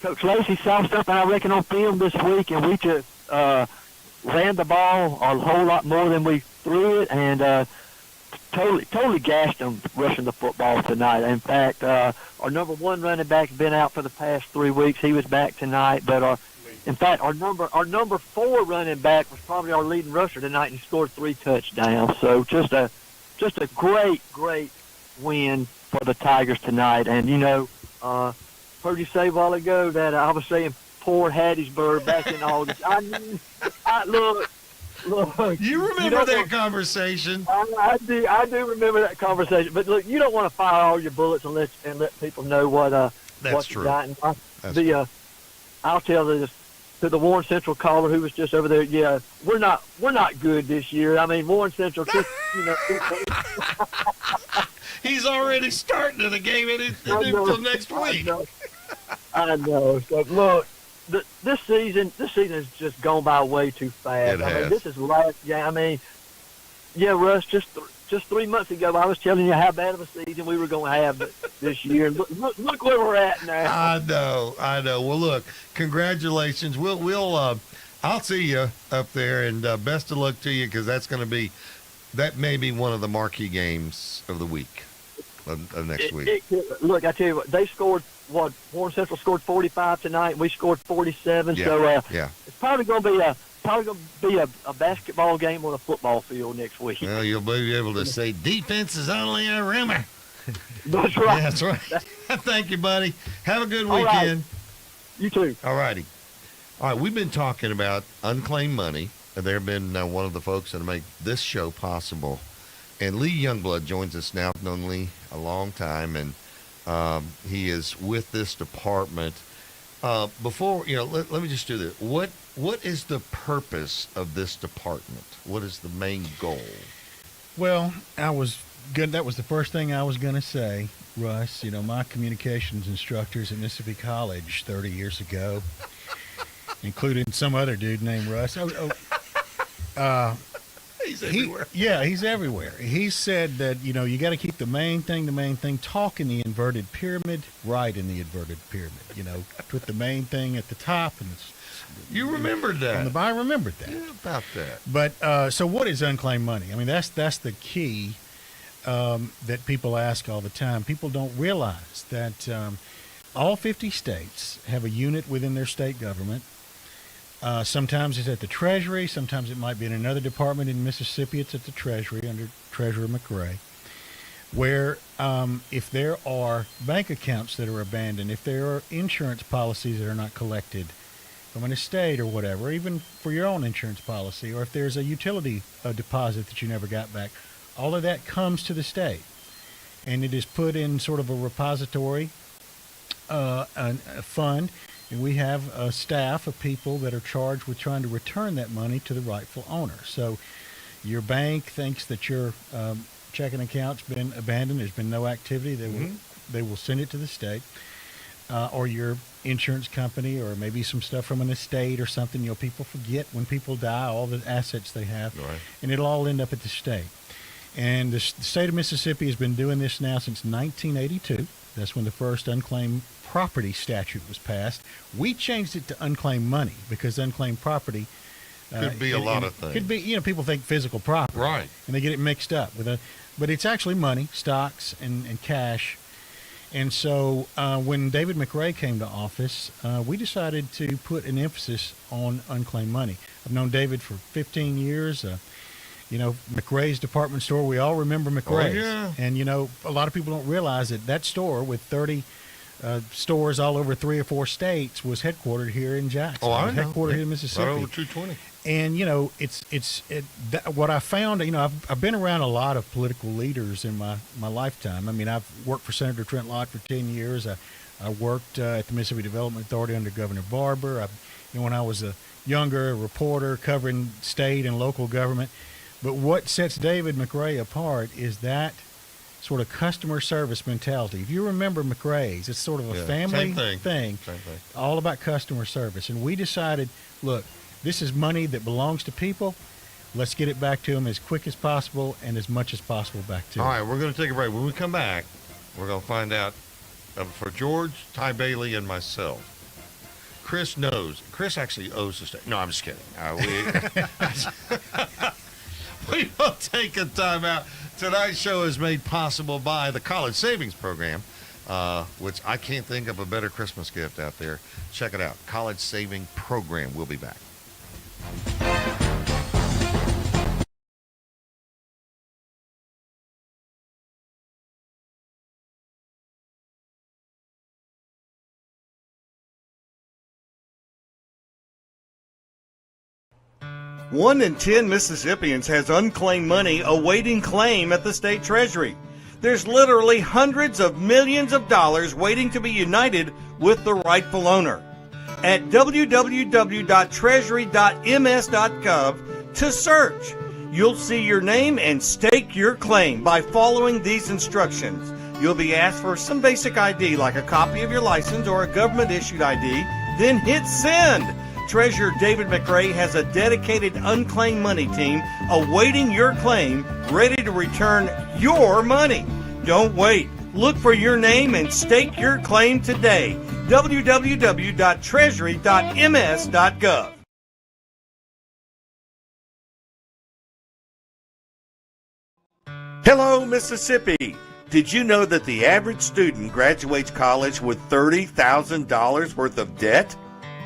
Coach Lacey saw something, I reckon, on film this week, and we just ran the ball a whole lot more than we threw it, and totally gashed them rushing the football tonight. In fact, our number one running back has been out for the past 3 weeks. He was back tonight, but in fact, our number 4 running back was probably our leading rusher tonight, and he scored 3 touchdowns. So just a great win for the Tigers tonight. And heard you say a while ago that I was saying poor Hattiesburg back in August. Look. You remember that conversation? I do remember that conversation. But look, you don't want to fire all your bullets and let people know what That's you true. got. I'll tell this to the Warren Central caller who was just over there. Yeah, we're not good this year. I mean, Warren Central just He's already starting to the game until next week. I know. So look, this season has just gone by way too fast. It has. I mean, this is last game. I mean, yeah, Russ, just 3 months ago, I was telling you how bad of a season we were going to have this year. Look where we're at now. I know. Well, look, congratulations. I'll see you up there, and best of luck to you, because that may be one of the marquee games of the week, of next week. Look, I tell you what, they scored. Warren Central scored 45 tonight. We scored 47. Yeah. So yeah. It's probably going to be a basketball game on a football field next week. Well, you'll be able to say defense is only a rumor. That's right. That's right. Thank you, buddy. Have a good All weekend. right. You too. All righty. All right, we've been talking about unclaimed money. They've been one of the folks that make this show possible. And Lee Youngblood joins us now. I've known Lee a long time, and he is with this department. Before, let me just do this. What is the purpose of this department? What is the main goal? Well, that was the first thing I was going to say, Russ. My communications instructors at Mississippi College 30 years ago, including some other dude named Russ. He's everywhere. He's everywhere. He said that, you got to keep the main thing, talk in the inverted pyramid, write in the inverted pyramid. Put the main thing at the top. And you remembered that. I remembered that. Yeah, about that. But so what is unclaimed money? I mean, that's the key that people ask all the time. People don't realize that all 50 states have a unit within their state government. Sometimes it's at the Treasury. Sometimes it might be in another department in Mississippi. It's at the Treasury under Treasurer McRae, where if there are bank accounts that are abandoned, if there are insurance policies that are not collected from an estate or whatever, even for your own insurance policy, or if there's a utility deposit that you never got back, all of that comes to the state. And it is put in sort of a repository, a fund. And we have a staff of people that are charged with trying to return that money to the rightful owner. So your bank thinks that your checking account's been abandoned, there's been no activity, they will send it to the state. Or your insurance company, or maybe some stuff from an estate or something. People forget when people die all the assets they have, right. And it'll all end up at the state. And the state of Mississippi has been doing this now since 1982. That's when the first unclaimed property statute was passed. We changed it to unclaimed money because unclaimed property could be a lot of things. Could be, people think physical property, right? And they get it mixed up but it's actually money, stocks, and cash. And so when David McRae came to office, we decided to put an emphasis on unclaimed money. I've known David for 15 years. McRae's department store, we all remember McRae's. Oh, yeah. And, a lot of people don't realize that store with 30 stores all over 3 or 4 states was headquartered here in Jackson. Oh, I know. Headquartered here in Mississippi. Right over 220. And what I found, I've been around a lot of political leaders in my lifetime. I mean, I've worked for Senator Trent Lott for 10 years. I worked at the Mississippi Development Authority under Governor Barber. When I was a younger reporter covering state and local government. But what sets David McRae apart is that sort of customer service mentality. If you remember McRae's, it's sort of a family thing. Same thing. All about customer service. And we decided, look, this is money that belongs to people. Let's get it back to them as quick as possible and as much as possible back to them. All right, we're going to take a break. When we come back, we're going to find out for George, Ty Bailey, and myself. Chris knows. Chris actually owes the state. No, I'm just kidding. We will take a time out. Tonight's show is made possible by the College Savings Program, which I can't think of a better Christmas gift out there. Check it out. College Saving Program. We'll be back. One in 10 Mississippians has unclaimed money awaiting claim at the state treasury. There's literally hundreds of millions of dollars waiting to be united with the rightful owner. At www.treasury.ms.gov to search. You'll see your name and stake your claim by following these instructions. You'll be asked for some basic ID like a copy of your license or a government-issued ID, then hit send. Treasurer David McRae has a dedicated unclaimed money team awaiting your claim, ready to return your money. Don't wait. Look for your name and stake your claim today. www.treasury.ms.gov. Hello, Mississippi. Did you know that the average student graduates college with $30,000 worth of debt?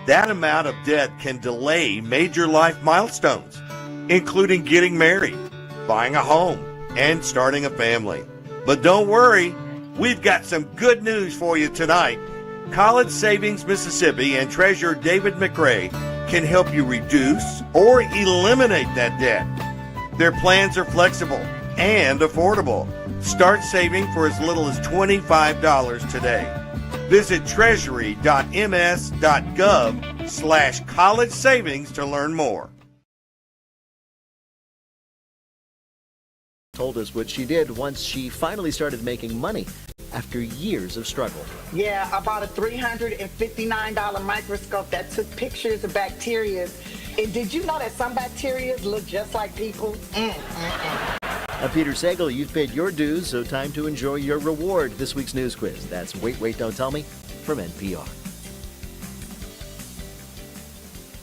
That amount of debt can delay major life milestones, including getting married, buying a home, and starting a family. But don't worry, we've got some good news for you tonight. College Savings Mississippi and Treasurer David McRae can help you reduce or eliminate that debt. Their plans are flexible and affordable. Start saving for as little as $25 today. Visit treasury.ms.gov/college savings to learn more. Told us what she did once she finally started making money after years of struggle. Yeah, I bought a $359 microscope that took pictures of bacteria. And did you know that some bacteria look just like people? I'm Peter Sagal. You've paid your dues, so time to enjoy your reward. This week's news quiz. That's Wait, Wait, Don't Tell Me from NPR.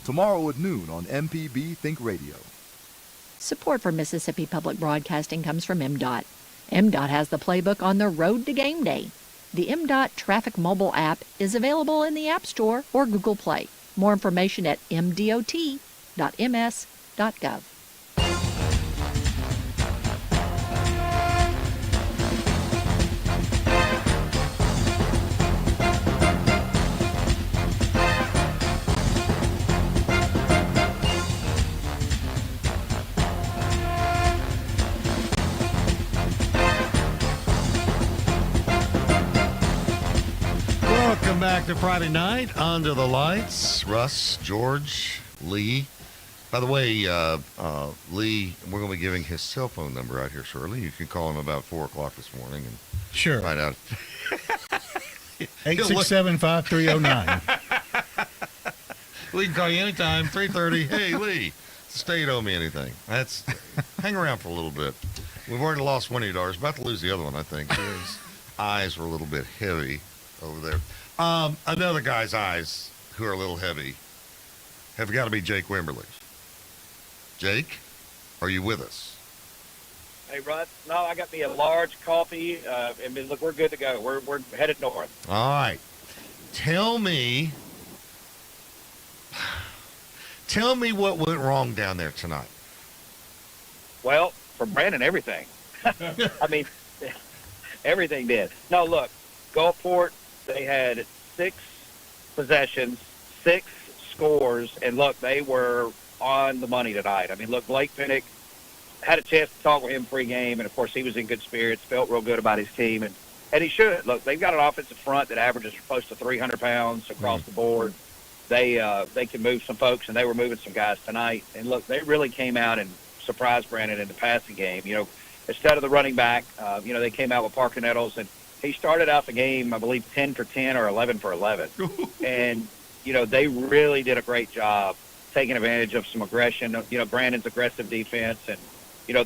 Tomorrow at noon on MPB Think Radio. Support for Mississippi Public Broadcasting comes from MDOT. MDOT has the playbook on the road to game day. The MDOT Traffic mobile app is available in the App Store or Google Play. More information at mdot.ms.gov. Welcome back to Friday night Under the Lights. Russ, George, Lee. By the way, Lee, we're going to be giving his cell phone number out here shortly. You can call him about 4 o'clock this morning and find out. 867-5309. Lee can call you anytime, 3:30. Hey, Lee, the state owe me anything. That's hang around for a little bit. We've already lost one of your daughters. About to lose the other one, I think. His eyes were a little bit heavy over there. Another guy's eyes who are a little heavy have got to be Jake Wimberly. Jake, are you with us? Hey, Russ. No, I got me a large coffee, and look, we're good to go. We're headed north. All right. Tell me what went wrong down there tonight. Well, for Brandon, everything. I mean, everything did. No, look, Gulfport, They had 6 possessions, 6 scores, and look, they were on the money tonight. I mean, look, Blake Pinnock had a chance to talk with him pregame, and of course he was in good spirits, felt real good about his team, and he should. Look, they've got an offensive front that averages close to 300 pounds across the board. They can move some folks, and they were moving some guys tonight. And look, they really came out and surprised Brandon in the passing game. You know, instead of the running back, they came out with Parker Nettles, and he started out the game, I believe, 10 for 10 or 11 for 11. And, they really did a great job taking advantage of some aggression, Brandon's aggressive defense. And,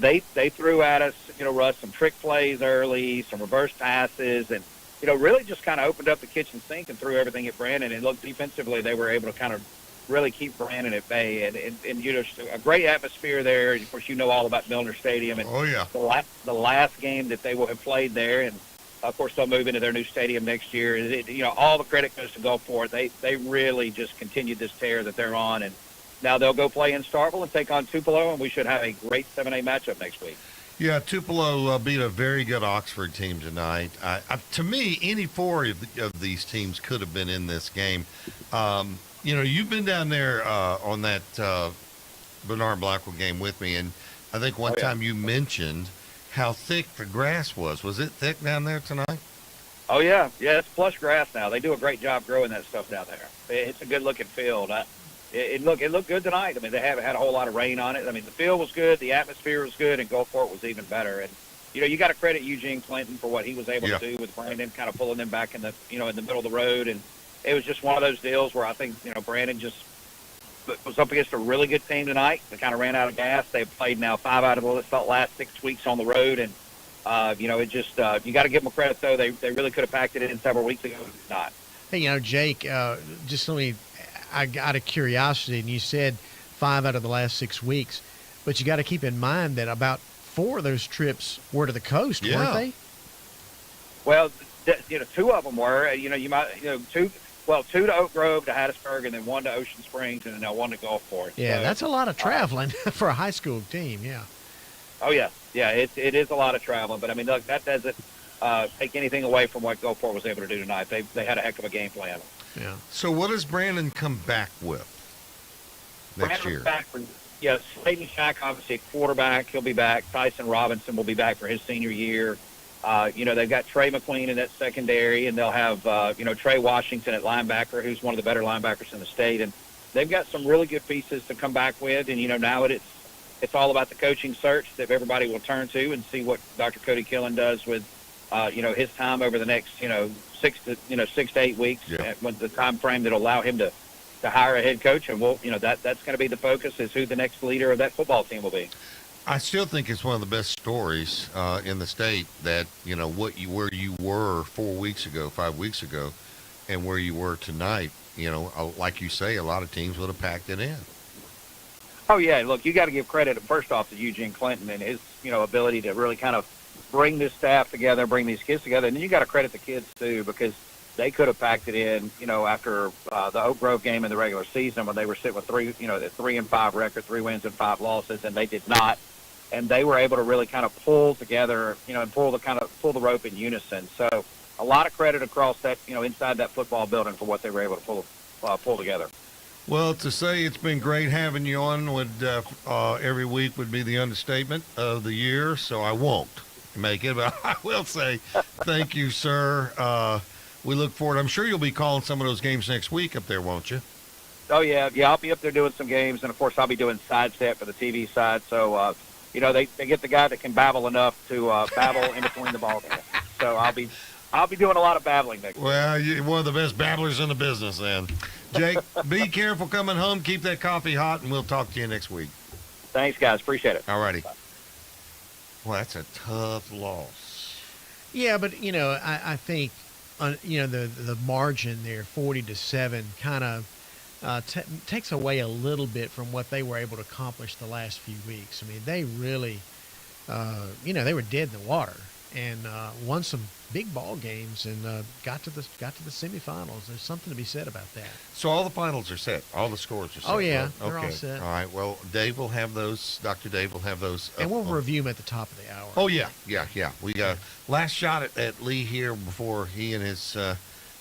they threw at us, Russ, some trick plays early, some reverse passes, and, really just kind of opened up the kitchen sink and threw everything at Brandon. And look, defensively, they were able to kind of really keep Brandon at bay. And a great atmosphere there. Of course, all about Milner Stadium. And the last game that they will have played there, and of course they'll move into their new stadium next year. All the credit goes to Gulfport. They really just continued this tear that they're on, and now they'll go play in Starkville and take on Tupelo, and we should have a great 7A matchup next week. Yeah, Tupelo beat a very good Oxford team tonight. To me, any 4 of these teams could have been in this game. You've been down there on that Bernard Blackwell game with me, and I think one time you mentioned how thick the grass was. Was it thick down there tonight? Oh, yeah. Yeah, it's plush grass now. They do a great job growing that stuff down there. It's a good-looking field. It looked good tonight. I mean, they haven't had a whole lot of rain on it. I mean, the field was good, the atmosphere was good, and Gulfport was even better. And, you got to credit Eugene Clinton for what he was able to do with Brandon, kind of pulling them back in the middle of the road. And it was just one of those deals where I think, Brandon just was up against a really good team tonight. They kind of ran out of gas. They've played now 5 out of the last 6 weeks on the road. And, it just you got to give them credit, though. They really could have packed it in several weeks ago. Not. Hey, Jake, just I got a curiosity, and you said 5 out of the last 6 weeks, but you got to keep in mind that about 4 of those trips were to the coast, weren't they? Well, 2 of them were. Two to Oak Grove, to Hattiesburg, and then 1 to Ocean Springs, and then 1 to Gulfport. Yeah, that's a lot of traveling for a high school team. Yeah. Oh yeah, it is a lot of traveling, but I mean, look, that doesn't take anything away from what Gulfport was able to do tonight. They had a heck of a game plan. Yeah. So what does Brandon come back with next year? Back for, Slayton Shack, obviously a quarterback. He'll be back. Tyson Robinson will be back for his senior year. They've got Trey McQueen in that secondary, and they'll have, Trey Washington at linebacker, who's one of the better linebackers in the state. And they've got some really good pieces to come back with. And, now it's all about the coaching search that everybody will turn to and see what Dr. Cody Killen does with, his time over the next, 6 to 8 weeks, when the time frame that'll allow him to hire a head coach. And that's going to be the focus, is who the next leader of that football team will be. I still think it's one of the best stories in the state that, where you were 4 weeks ago, 5 weeks ago, and where you were tonight, like you say, a lot of teams would have packed it in. Oh, yeah. Look, you got to give credit, first off, to Eugene Clinton and his, ability to really kind of bring this staff together, bring these kids together. And then you got to credit the kids, too, because they could have packed it in, after the Oak Grove game in the regular season when they were sitting with the 3-5 record, 3 wins and 5 losses, and they did not. And they were able to really kind of pull together, and pull the rope in unison. So a lot of credit across that, inside that football building for what they were able to pull together. Well, to say it's been great having you on every week would be the understatement of the year, so I won't make it, but I will say thank you, sir. We look forward. I'm sure you'll be calling some of those games next week up there, won't you? Oh, yeah. Yeah, I'll be up there doing some games, and, of course, I'll be doing sidestep for the TV side. So, they get the guy that can babble enough to babble in between the ball games. So I'll be doing a lot of babbling next week. Well, you're one of the best babblers in the business then. Jake, be careful coming home. Keep that coffee hot, and we'll talk to you next week. Thanks, guys. Appreciate it. All righty. Well, that's a tough loss. Yeah, but, I think, the margin there, 40-7, kind of takes away a little bit from what they were able to accomplish the last few weeks. I mean, they really, they were dead in the water and won some big ball games and got to the semifinals. There's something to be said about that. So all the finals are set. All the scores are set. Oh yeah, right? they're okay. all set. All right. Well, Dave will have those. Dr. Dave will have those. And we'll review them at the top of the hour. Oh yeah. We got last shot at Lee here before he and his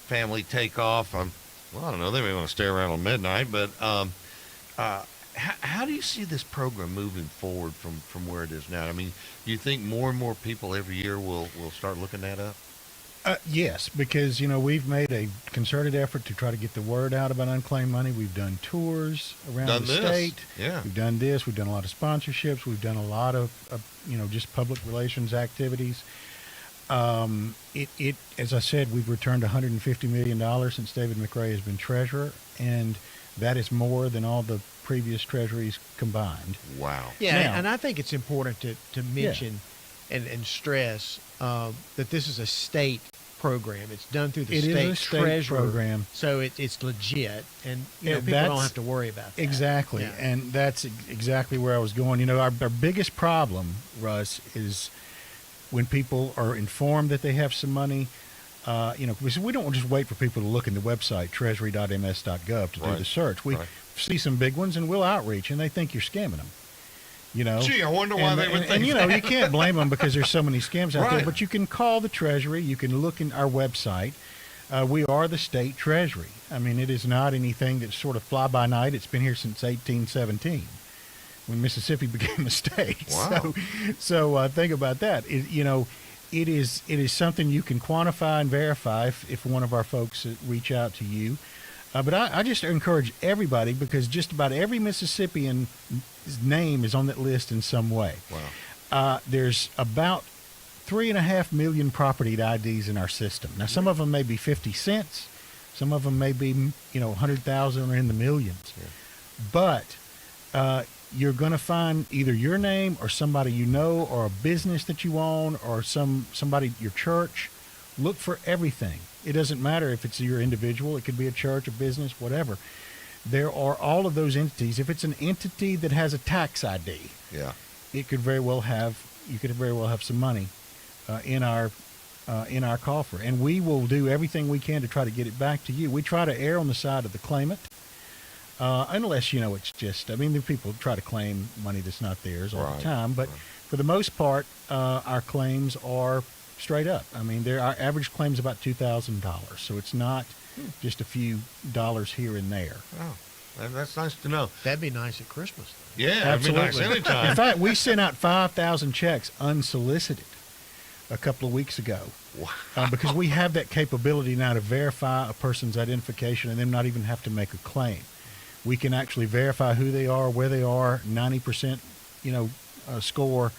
family take off. I don't know. They may want to stay around on midnight, but how do you see this program moving forward from where it is now? I mean, do you think more and more people every year will start looking that up? Yes, because, we've made a concerted effort to try to get the word out about unclaimed money. We've done tours around the state. Yeah. We've done this. We've done a lot of sponsorships. We've done a lot of just public relations activities. As I said, we've returned $150 million since David McRae has been treasurer, and that is more than all the previous treasuries combined. Wow. Yeah, Now, and I think it's important to mention and stress that this is a state program. It's done through the It is state a state treasurer program. so it's legit, and people that's- don't have to worry about that. Exactly, Yeah. and that's exactly where I was going. Our biggest problem, Russ, is when people are informed that they have some money. Because we don't just wait for people to look in the website treasury.ms.gov to do the search. We see some big ones and we'll outreach, and they think you're scamming them. Gee, I wonder why they would think and that. you can't blame them because there's so many scams out there. Right. But you can call the Treasury. You can look in our website. We are the state Treasury. I mean, it is not anything that's sort of fly by night. It's been here since 1817, when Mississippi became a state. Wow. So think about that. It is something you can quantify and verify if one of our folks reach out to you. But I just encourage everybody, because just about every Mississippian's name is on that list in some way. Wow. There's about 3.5 million property IDs in our system. Now, some of them may be 50 cents. Some of them may be, 100,000 or in the millions. Yeah. But you're going to find either your name or somebody you know, or a business that you own, or somebody, your church. Look for everything. It doesn't matter if it's your individual. It could be a church, a business, whatever. There are all of those entities. If it's an entity that has a tax ID, Yeah. you could very well have some money in our coffer, and we will do everything we can to try to get it back to you. We try to err on the side of the claimant, unless it's just. I mean, there are people who try to claim money that's not theirs all the time, but for the most part, our claims are straight up. I mean, our average claim is about $2,000, so it's not just a few dollars here and there. Oh, that's nice to know. That'd be nice at Christmas, though. Yeah, that'd be nice anytime. In fact, we sent out 5,000 checks unsolicited a couple of weeks ago. Wow. Because we have that capability now to verify a person's identification and them not even have to make a claim. We can actually verify who they are, where they are, 90% score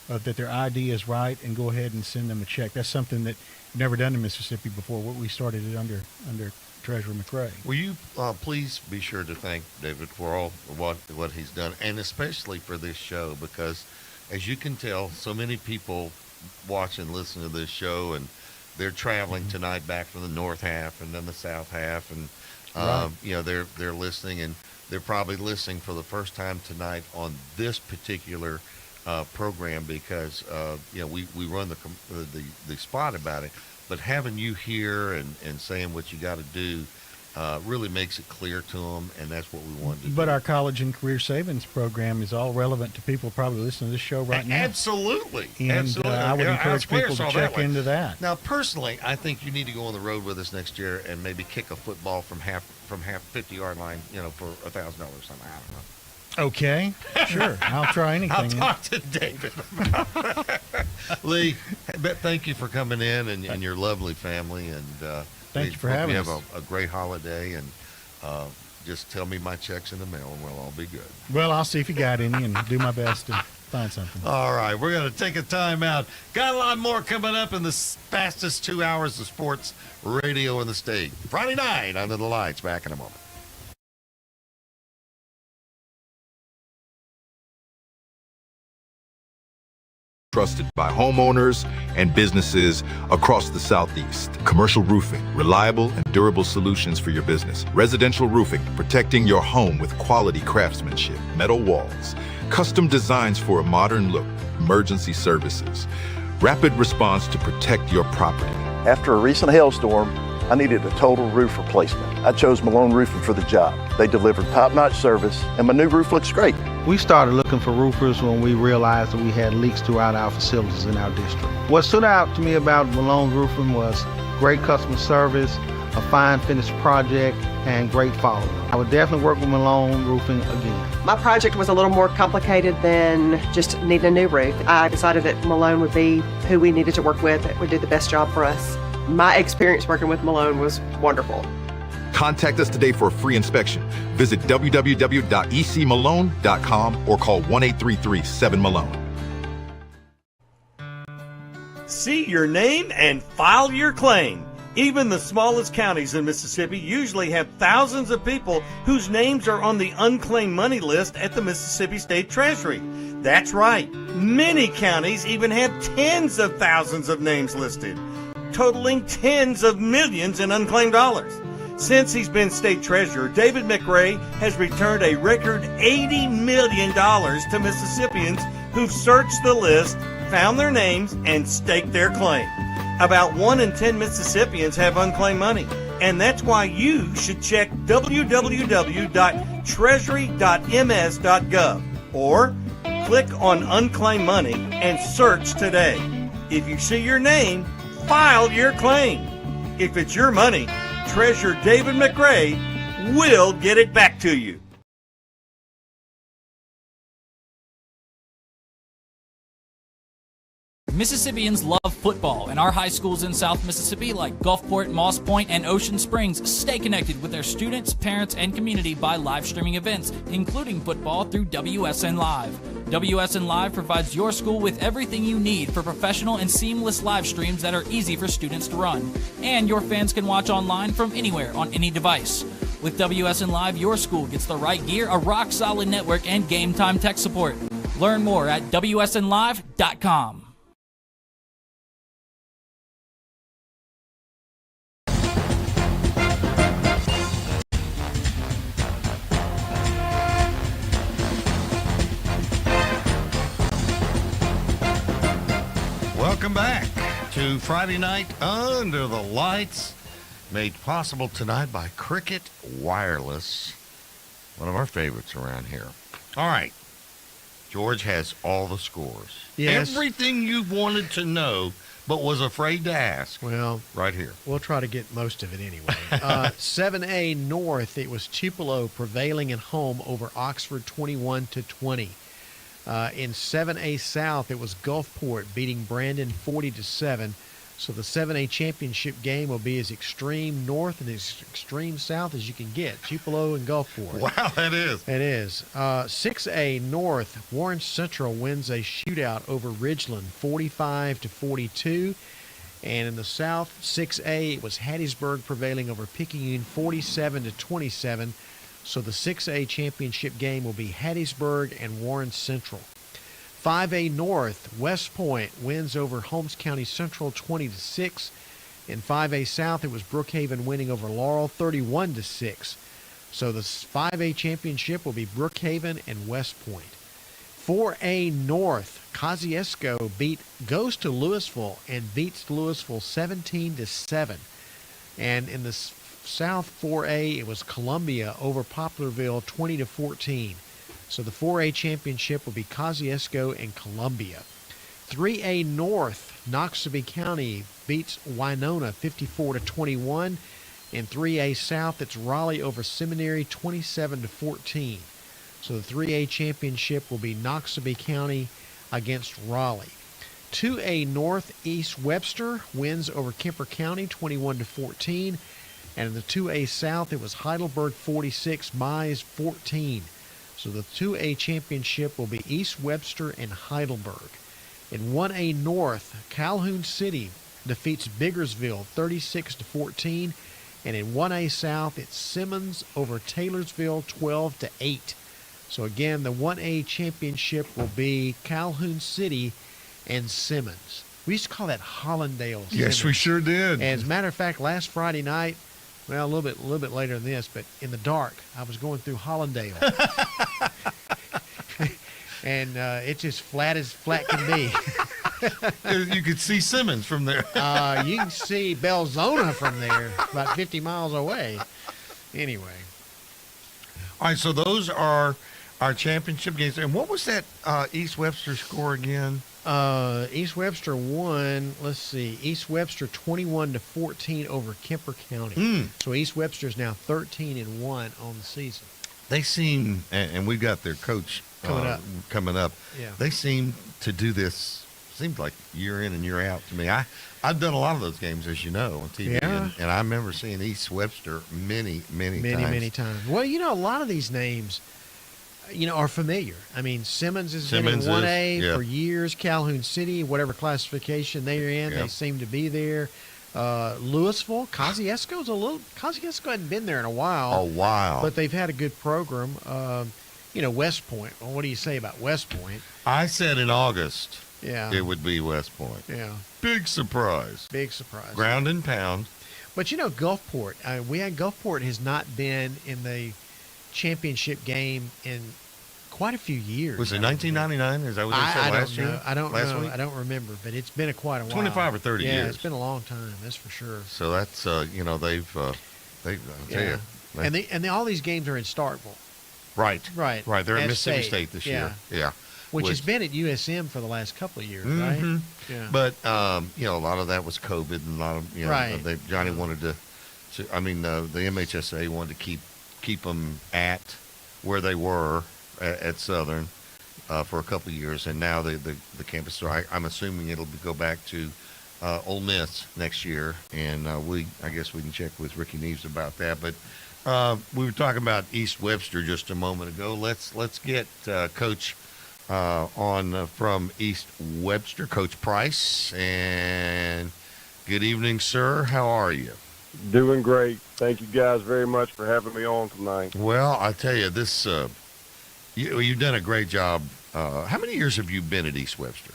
that their ID is right, and go ahead and send them a check. That's something that we've never done in Mississippi before. We started it under Treasurer McRae. Will you please be sure to thank David for all what he's done, and especially for this show, because as you can tell, so many people watch and listen to this show, and they're traveling tonight back from the north half and then the south half, and they're listening, and they're probably listening for the first time tonight on this particular program, because we run the spot about it, but having you here and saying what you got to do really makes it clear to them, and that's what we wanted to do. But our college and career savings program is all relevant to people probably listening to this show right now. Absolutely. And Absolutely. I would encourage people to check way. into that. Now, personally, I think you need to go on the road with us next year and maybe kick a football from half 50-yard line, for $1,000 or something. I don't know. Okay, sure. I'll try anything. I'll talk to David. Lee, thank you for coming in and your lovely family. And thank you for having us. You have a great holiday, and just tell me my check's in the mail, and we'll all be good. Well, I'll see if you got any and do my best to find something. All right, we're going to take a time out. Got a lot more coming up in the fastest 2 hours of sports radio in the state. Friday night, Under the Lights. Back in a moment. Trusted by homeowners and businesses across the Southeast. Commercial roofing, reliable and durable solutions for your business. Residential roofing, protecting your home with quality craftsmanship. Metal walls, custom designs for a modern look. Emergency services, rapid response to protect your property. After a recent hailstorm, I needed a total roof replacement. I chose Malone Roofing for the job. They delivered top-notch service, and my new roof looks great. We started looking for roofers when we realized that we had leaks throughout our facilities in our district. What stood out to me about Malone Roofing was great customer service, a fine finished project, and great following. I would definitely work with Malone Roofing again. My project was a little more complicated than just needing a new roof. I decided that Malone would be who we needed to work with, that would do the best job for us. My experience working with Malone was wonderful. Contact us today for a free inspection. Visit www.ecmalone.com or call 1-833-7-MALONE. See your name and file your claim. Even the smallest counties in Mississippi usually have thousands of people whose names are on the unclaimed money list at the Mississippi State Treasury. That's right. Many counties even have tens of thousands of names listed, totaling tens of millions in unclaimed dollars. Since he's been state treasurer, David McRae has returned a record $80 million to Mississippians who've searched the list, found their names, and staked their claim. About 1 in 10 Mississippians have unclaimed money, and that's why you should check www.treasury.ms.gov or click on Unclaimed Money and search today. If you see your name, file your claim. If it's your money, Treasurer David McRae will get it back to you. Mississippians love football, and our high schools in South Mississippi like Gulfport, Moss Point, and Ocean Springs stay connected with their students, parents, and community by live streaming events, including football through WSN Live. WSN Live provides your school with everything you need for professional and seamless live streams that are easy for students to run. And your fans can watch online from anywhere on any device. With WSN Live, your school gets the right gear, a rock-solid network, and game-time tech support. Learn more at WSNLive.com. Welcome back to Friday Night Under the Lights, made possible tonight by Cricket Wireless, one of our favorites around here. All right. George has all the scores. Yes. Everything you've wanted to know but was afraid to ask. Well, right here. We'll try to get most of it anyway. 7A North, it was Tupelo prevailing at home over Oxford 21-20. In 7A South, it was Gulfport beating Brandon 40-7. So the 7A championship game will be as extreme north and as extreme south as you can get. Tupelo and Gulfport. Wow, that is. It is. 6A North, Warren Central wins a shootout over Ridgeland 45-42. And in the South, 6A, it was Hattiesburg prevailing over Picayune 47-27. So the 6A championship game will be Hattiesburg and Warren Central. 5A North, West Point wins over Holmes County Central 20-6. In 5A South, it was Brookhaven winning over Laurel 31-6. So the 5A championship will be Brookhaven and West Point. 4A North, Kosciuszko goes to Louisville and beats Louisville 17-7. And in the South 4A, it was Columbia over Poplarville 20-14. So the 4A championship will be Kosciuszko and Columbia. 3A North, Noxubee County beats Winona 54-21. In 3A South, it's Raleigh over Seminary 27-14. So the 3A championship will be Noxubee County against Raleigh. 2A North, East Webster wins over Kemper County 21-14. And in the 2A South, it was Heidelberg 46, Mize 14. So the 2A championship will be East Webster and Heidelberg. In 1A North, Calhoun City defeats Biggersville 36-14. And in 1A South, it's Simmons over Taylorsville 12-8. So again, the 1A championship will be Calhoun City and Simmons. We used to call that Hollandale. Yes, Simmons. we sure did. And as a matter of fact, last Friday night, well, a little bit later than this, but in the dark, I was going through Hollandale. And it's as flat can be. You could see Simmons from there. You can see Belzona from there, about 50 miles away. Anyway. All right, so those are our championship games. And what was that East Webster score again? East Webster won. Let's see. East Webster 21-14 over Kemper County. So East Webster's now 13-1 on the season. They seem, and we've got their coach coming up. Yeah. They seem to do this. Seems like year in and year out to me. I've done a lot of those games, as you know, on TV, and I remember seeing East Webster many times. Well, a lot of these names, are familiar. I mean, Simmons has been in 1A for years. Calhoun City, whatever classification they're in, they seem to be there. Louisville, Kosciuszko hadn't been there in a while. But they've had a good program. West Point. Well, what do you say about West Point? I said in August. Yeah. It would be West Point. Yeah. Big surprise. Ground and pound. But, Gulfport, Gulfport has not been in the championship game in quite a few years. Was it 1999? Is that what they said last year? I don't know. Week? I don't remember, but it's been quite a while. 25 or 30 years. Yeah, it's been a long time, that's for sure. So that's, they've, I'll tell you. And all these games are in Starkville. Right. They're at Mississippi State this year. Yeah. Which has been at USM for the last couple of years, right? Yeah. But, a lot of that was COVID, and a lot of, Johnny wanted to the MHSAA wanted to keep them at where they were at Southern for a couple of years, and now the campus. So I'm assuming it'll go back to Ole Miss next year, and I guess we can check with Ricky Neves about that. But we were talking about East Webster just a moment ago. Let's get Coach on from East Webster, Coach Price. And good evening, sir. How are you? Doing great. Thank you guys very much for having me on tonight. Well, I tell you, this you've done a great job. How many years have you been at East Webster?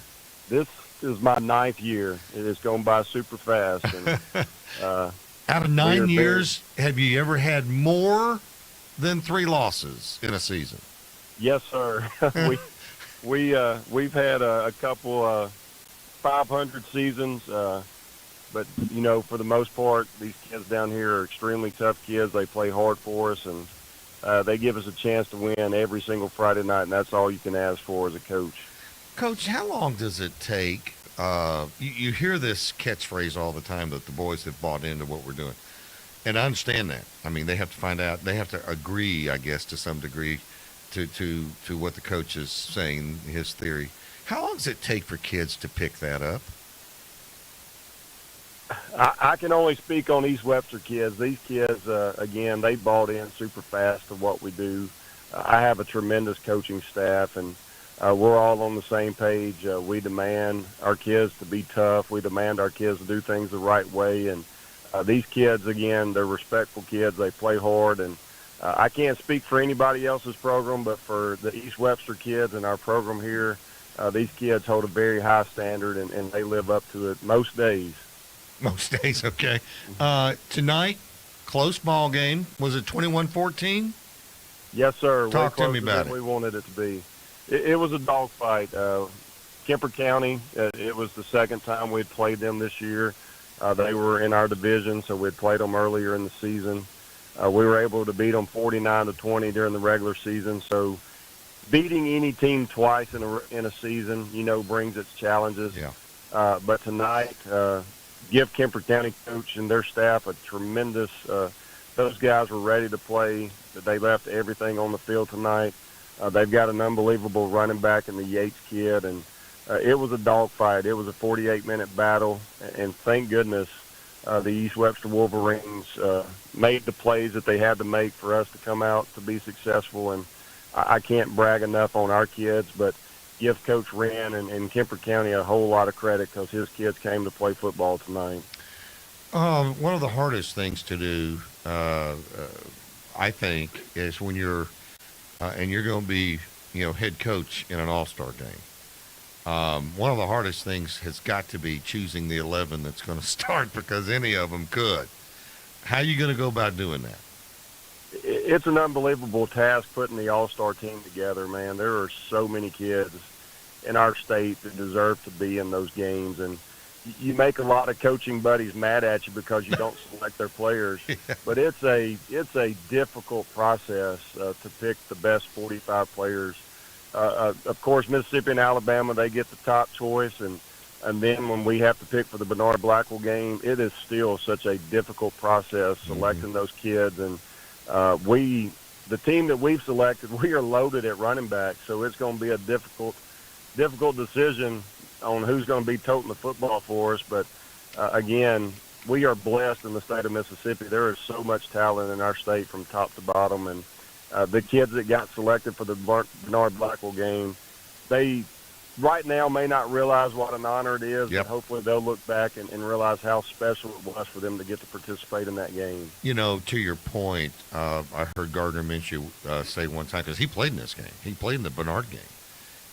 This is my 9th year. It has gone by super fast. And, out of 9 years, have you ever had more than 3 losses in a season? Yes, sir. We've had a couple 500 seasons, but for the most part, these kids down here are extremely tough kids. They play hard for us, and they give us a chance to win every single Friday night, and that's all you can ask for as a coach. Coach, how long does it take? You hear this catchphrase all the time that the boys have bought into what we're doing, and I understand that. I mean, they have to find out. They have to agree, I guess, to some degree, to what the coach is saying, his theory. How long does it take for kids to pick that up? I can only speak on East Webster kids. These kids, again, they bought in super fast to what we do. I have a tremendous coaching staff, and we're all on the same page. We demand our kids to be tough. We demand our kids to do things the right way. And these kids, again, they're respectful kids. They play hard. And I can't speak for anybody else's program, but for the East Webster kids and our program here, these kids hold a very high standard, and they live up to it most days. Most days, okay. Tonight, close ball game. Was it 21-14? Yes, sir. Talk to me about it. We wanted it to be. It was a dogfight. Kemper County, it was the second time we'd played them this year. They were in our division, so we'd played them earlier in the season. We were able to beat them 49-20 during the regular season. So beating any team twice in a season, brings its challenges. Yeah. But tonight, give Kemper County coach and their staff a tremendous. Those guys were ready to play. They left everything on the field tonight. They've got an unbelievable running back in the Yates kid, and it was a dogfight. It was a 48-minute battle, and thank goodness the East Webster Wolverines made the plays that they had to make for us to come out to be successful. And I can't brag enough on our kids, but give Coach Wren and Kemper County a whole lot of credit because his kids came to play football tonight. One of the hardest things to do, I think, is when you're and you're going to be, head coach in an all-star game. One of the hardest things has got to be choosing the 11 that's going to start because any of them could. How are you going to go about doing that? It's an unbelievable task putting the all-star team together, man. There are so many kids in our state that deserve to be in those games, and you make a lot of coaching buddies mad at you because you don't select their players. But it's a difficult process to pick the best 45 players. Of course, Mississippi and Alabama, they get the top choice, and then when we have to pick for the Bernard Blackwell game, it is still such a difficult process selecting those kids. And the team that we've selected, we are loaded at running back, so it's going to be a difficult decision on who's going to be toting the football for us. But again, we are blessed in the state of Mississippi. There is so much talent in our state from top to bottom, and the kids that got selected for the Bernard Blackwell game, they right now may not realize what an honor it is, but hopefully they'll look back and realize how special it was for them to get to participate in that game. You know, to your point, I heard Gardner Minshew say one time, because he played in this game. He played in the Bernard game.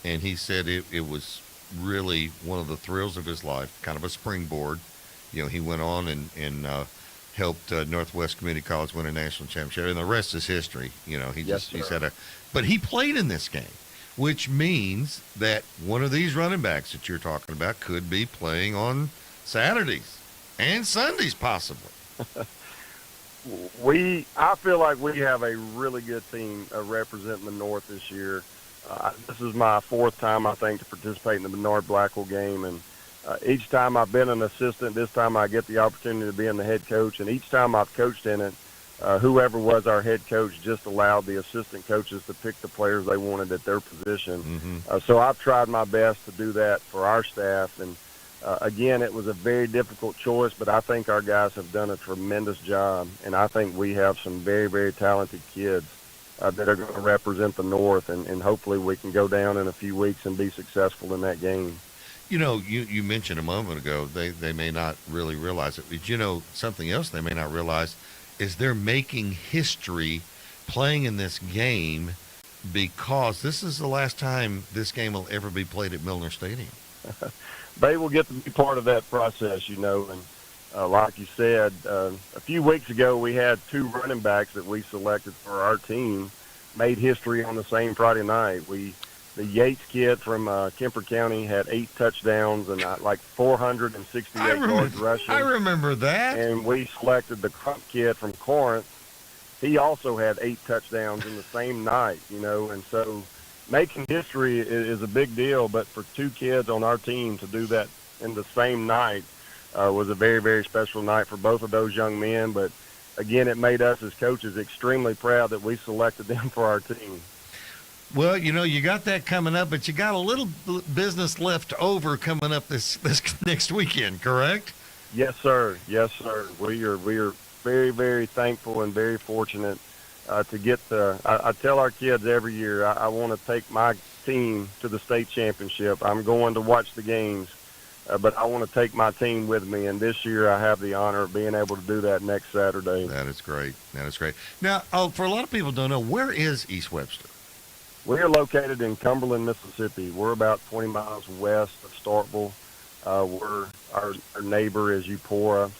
And he said it was really one of the thrills of his life, kind of a springboard. You know, he went on and helped Northwest Community College win a national championship, and the rest is history. You know, he's had but he played in this game, which means that one of these running backs that you're talking about could be playing on Saturdays and Sundays, possibly. I feel like we have a really good team representing the North this year. This is my fourth time, I think, to participate in the Bernard Blackwell game, and each time I've been an assistant, this time I get the opportunity to be in the head coach, and each time I've coached in it, whoever was our head coach just allowed the assistant coaches to pick the players they wanted at their position. So I've tried my best to do that for our staff, and again, it was a very difficult choice, but I think our guys have done a tremendous job, and I think we have some very, very talented kids that are going to represent the North, and hopefully we can go down in a few weeks and be successful in that game. You know, you mentioned a moment ago they may not really realize it, but you know, something else they may not realize is they're making history playing in this game, because this is the last time this game will ever be played at Milner Stadium. They will get to be part of that process, you know, and like you said, a few weeks ago we had two running backs that we selected for our team made history on the same Friday night. The Yates kid from Kemper County had 8 touchdowns and like 468 yards rushing. I remember that. And we selected the Crump kid from Corinth. He also had 8 touchdowns in the same night, you know, and so making history is a big deal, but for two kids on our team to do that in the same night was a very, very special night for both of those young men. But again, it made us as coaches extremely proud that we selected them for our team. Well, you know, you got that coming up, but you got a little business left over coming up this next weekend, correct? Yes, sir. Yes, sir. We are very, very thankful and very fortunate to get I tell our kids every year, I want to take my team to the state championship. I'm going to watch the games, but I want to take my team with me, and this year I have the honor of being able to do that next Saturday. That is great. That is great. Now, for a lot of people who don't know, where is East Webster? We are located in Cumberland, Mississippi. We're about 20 miles west of Starkville. Our neighbor is Eupora.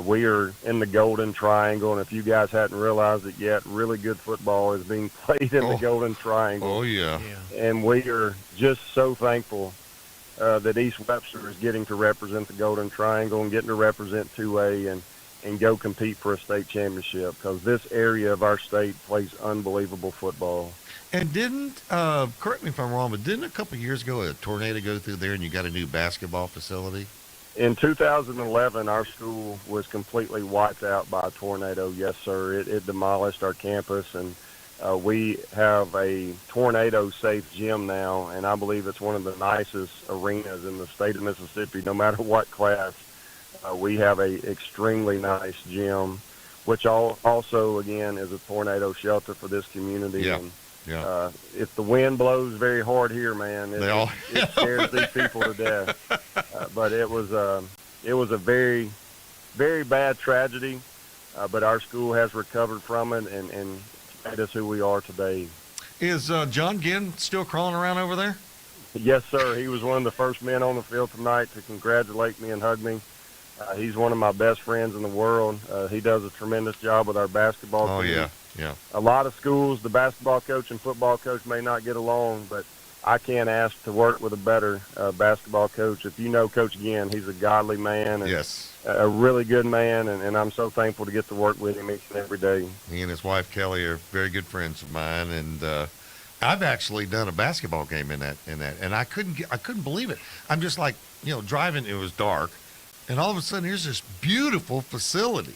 We are in the Golden Triangle, and if you guys hadn't realized it yet, really good football is being played in the Golden Triangle. Oh, yeah. And we are just so thankful that East Webster is getting to represent the Golden Triangle and getting to represent 2A and go compete for a state championship, because this area of our state plays unbelievable football. And didn't, correct me if I'm wrong, but didn't a couple of years ago a tornado go through there and you got a new basketball facility? In 2011, our school was completely wiped out by a tornado. Yes, sir. It demolished our campus, and we have a tornado-safe gym now, and I believe it's one of the nicest arenas in the state of Mississippi. No matter what class, we have a extremely nice gym, which also, again, is a tornado shelter for this community. Yeah. And, yeah. If the wind blows very hard here, man, it scares these people to death. But it was a very, very bad tragedy. But our school has recovered from it and made us who we are today. Is John Ginn still crawling around over there? Yes, sir. He was one of the first men on the field tonight to congratulate me and hug me. He's one of my best friends in the world. He does a tremendous job with our basketball team. Yeah. A lot of schools, the basketball coach and football coach may not get along, but I can't ask to work with a better basketball coach. If you know Coach Ginn, he's a godly man and a really good man, and I'm so thankful to get to work with him each and every day. He and his wife Kelly are very good friends of mine, and I've actually done a basketball game in that, and I couldn't believe it. I'm just like, driving. It was dark, and all of a sudden, here's this beautiful facility,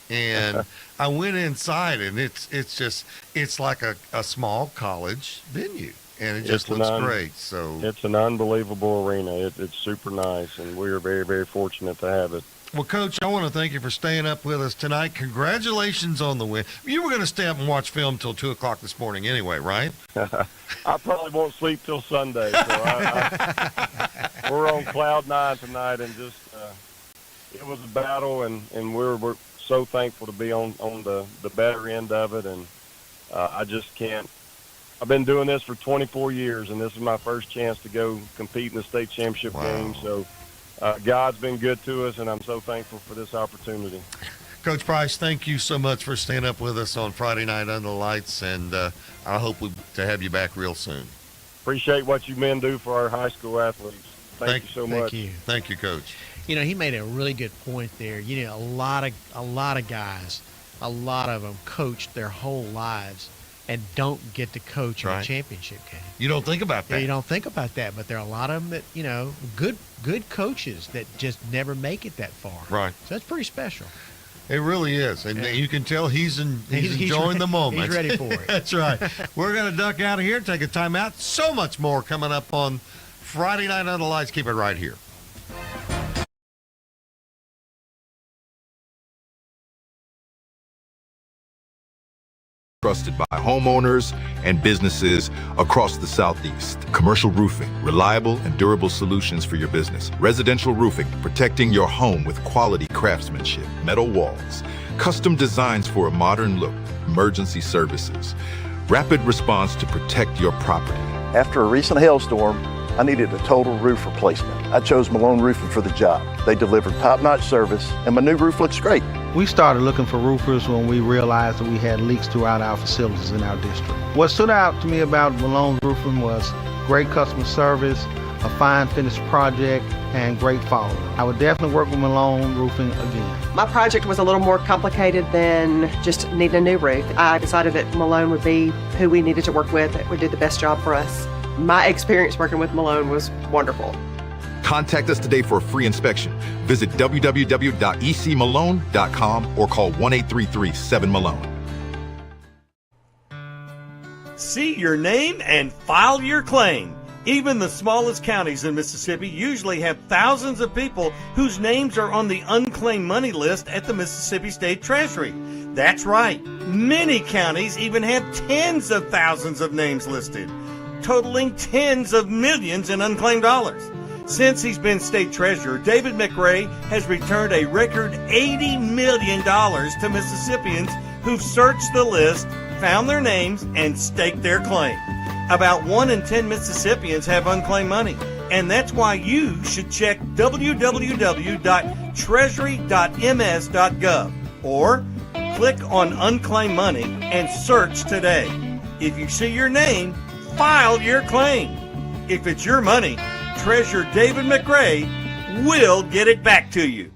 and I went inside, and it's like a small college venue, and it just looks great. So it's an unbelievable arena. It's super nice, and we are very, very fortunate to have it. Well, Coach, I want to thank you for staying up with us tonight. Congratulations on the win. You were going to stay up and watch film till 2 o'clock this morning anyway, right? I probably won't sleep till Sunday. So we're on cloud 9 tonight, and just it was a battle, and we're so thankful to be on the better end of it. And I just can't. I've been doing this for 24 years, and this is my first chance to go compete in the state championship game. So God's been good to us, and I'm so thankful for this opportunity. Coach Price, thank you so much for staying up with us on Friday night under the lights, and I hope to have you back real soon. Appreciate what you men do for our high school athletes. Thank you so much. Thank you, Coach. He made a really good point there. A lot of guys, a lot of them coached their whole lives and don't get to coach in a championship game. You don't think about that. Yeah, you don't think about that, but there are a lot of them that, good coaches that just never make it that far. Right. So that's pretty special. It really is. And you can tell he's enjoying the moment. He's ready for it. That's right. We're going to duck out of here, take a time out. So much more coming up on Friday Night Under the Lights. Keep it right here. Trusted by homeowners and businesses across the Southeast. Commercial roofing, reliable and durable solutions for your business. Residential roofing, protecting your home with quality craftsmanship. Metal walls, custom designs for a modern look. Emergency services, rapid response to protect your property. After a recent hailstorm, I needed a total roof replacement. I chose Malone Roofing for the job. They delivered top-notch service, and my new roof looks great. We started looking for roofers when we realized that we had leaks throughout our facilities in our district. What stood out to me about Malone Roofing was great customer service, a fine finished project, and great follow-up. I would definitely work with Malone Roofing again. My project was a little more complicated than just needing a new roof. I decided that Malone would be who we needed to work with, that would do the best job for us. My experience working with Malone was wonderful. Contact us today for a free inspection. Visit www.ecmalone.com or call 1-833-7-MALONE. See your name and file your claim. Even the smallest counties in Mississippi usually have thousands of people whose names are on the unclaimed money list at the Mississippi State Treasury. That's right. Many counties even have tens of thousands of names listed, totaling tens of millions in unclaimed dollars. Since he's been state treasurer, David McRae has returned a record $80 million to Mississippians who've searched the list, found their names, and staked their claim. About 1 in 10 Mississippians have unclaimed money, and that's why you should check www.treasury.ms.gov or click on Unclaimed Money and search today. If you see your name, file your claim. If it's your money, Treasurer David McRae will get it back to you.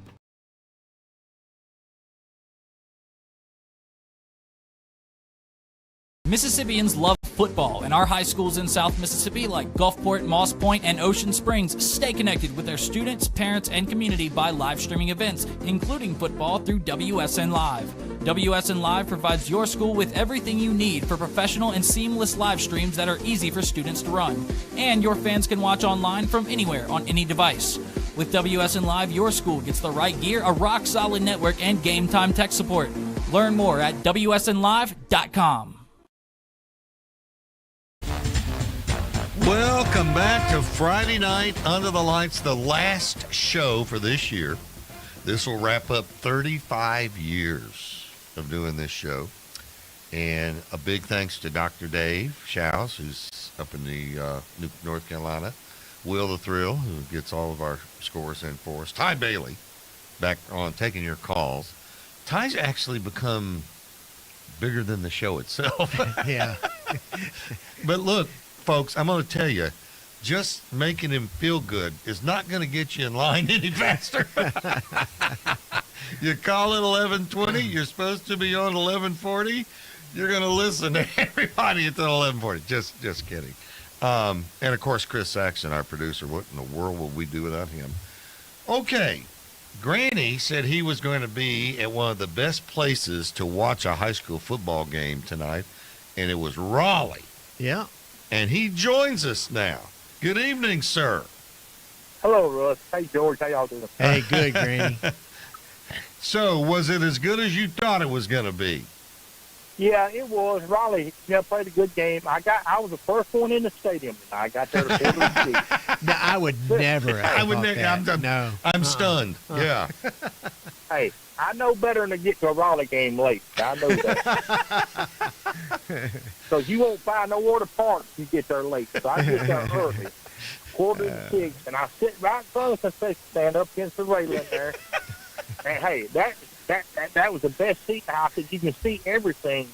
Mississippians love football, and our high schools in South Mississippi like Gulfport, Moss Point, and Ocean Springs stay connected with their students, parents, and community by live streaming events, including football through WSN Live. WSN Live provides your school with everything you need for professional and seamless live streams that are easy for students to run. And your fans can watch online from anywhere on any device. With WSN Live, your school gets the right gear, a rock-solid network, and game-time tech support. Learn more at WSNLive.com. Welcome back to Friday Night Under the Lights, the last show for this year. This will wrap up 35 years of doing this show. And a big thanks to Dr. Dave Shouse, who's up in the North Carolina. Will the Thrill, who gets all of our scores in for us. Ty Bailey, back on taking your calls. Ty's actually become bigger than the show itself. Yeah. But look, folks, I'm going to tell you, just making him feel good is not going to get you in line any faster. You call it 11:20. You're supposed to be on 11:40. You're going to listen to everybody until 11:40. Just kidding. And of course, Chris Saxon, our producer. What in the world would we do without him? Okay, Granny said he was going to be at one of the best places to watch a high school football game tonight, and it was Raleigh. Yeah. And he joins us now. Good evening, sir. Hello, Russ. Hey, George. How y'all doing? Hey, good, Granny. So, was it as good as you thought it was going to be? Yeah, it was. Raleigh, played a good game. I was the first one in the stadium, and I got there to fill the seat. No, I would never. I would never. No. I'm stunned. Yeah. Hey, I know better than to get to a Raleigh game late. I know that. So you won't find nowhere to park if you get there late. So I get there early, 5:45, and I sit right in front of the concession stand up against the railing there. And hey, that was the best seat in the house. You can see everything.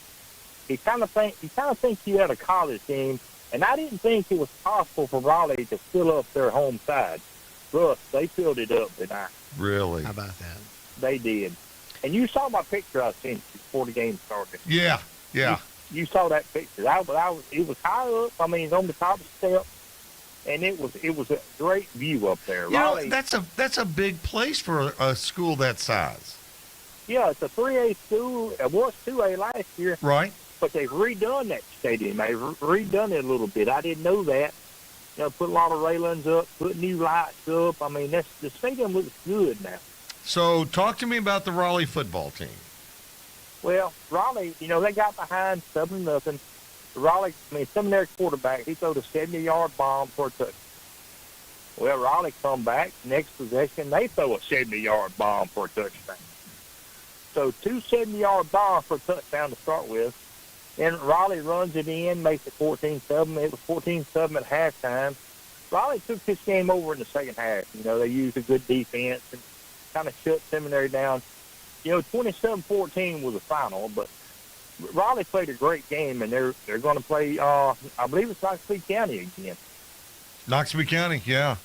You kind of think you had a college game, and I didn't think it was possible for Raleigh to fill up their home side. Russ, they filled it up tonight. Really? How about that? They did. And you saw my picture I sent you before the game started. Yeah. You saw that picture. It was high up. I mean, on the top of the step, and it was a great view up there. Raleigh, that's a big place for a school that size. Yeah, it's a 3A school. It was 2A last year. Right. But they've redone that stadium. They've redone it a little bit. I didn't know that. Put a lot of railings up, put new lights up. I mean, the stadium looks good now. So, talk to me about the Raleigh football team. Well, Raleigh, they got behind 7-0. Raleigh, some of their quarterback, he threw a 70-yard bomb for a touchdown. Well, Raleigh come back, next possession, they throw a 70-yard bomb for a touchdown. So 2 70-yard bombs for a touchdown to start with. Then Raleigh runs it in, makes it 14-7. It was 14-7 at halftime. Raleigh took this game over in the second half. They used a good defense and kind of shut Seminary down. 27-14 was the final, but Raleigh played a great game, and they're going to play, I believe it's Knoxville County again. Knoxville County, yeah.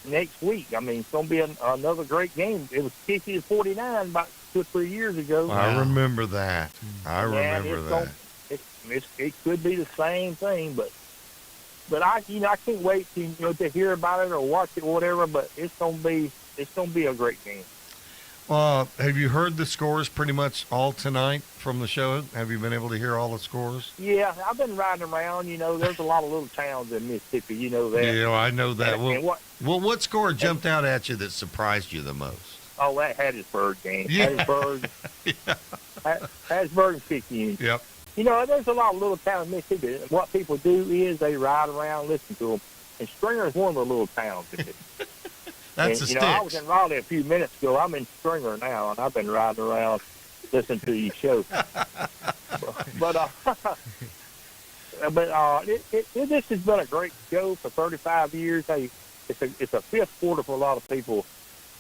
Next week. I mean, it's going to be another great game. It was 50-49 about 2 or 3 years ago. I remember that. I remember that. It could be the same thing, but I can't wait to hear about it or watch it or whatever. But it's gonna be a great game. Have you heard the scores pretty much all tonight from the show? Have you been able to hear all the scores? Yeah, I've been riding around. There's a lot of little towns in Mississippi. You know that. Yeah, I know that. And what score jumped out at you that surprised you the most? Oh, that Hattiesburg game. Yeah. Hattiesburg and Picayune. Yep. There's a lot of little towns in Mississippi. What people do is they ride around, listen to them. And Stringer is one of the little towns. That's the I was in Raleigh a few minutes ago. I'm in Stringer now, and I've been riding around listening to your show. This has been a great show for 35 years. Hey, it's a fifth quarter for a lot of people.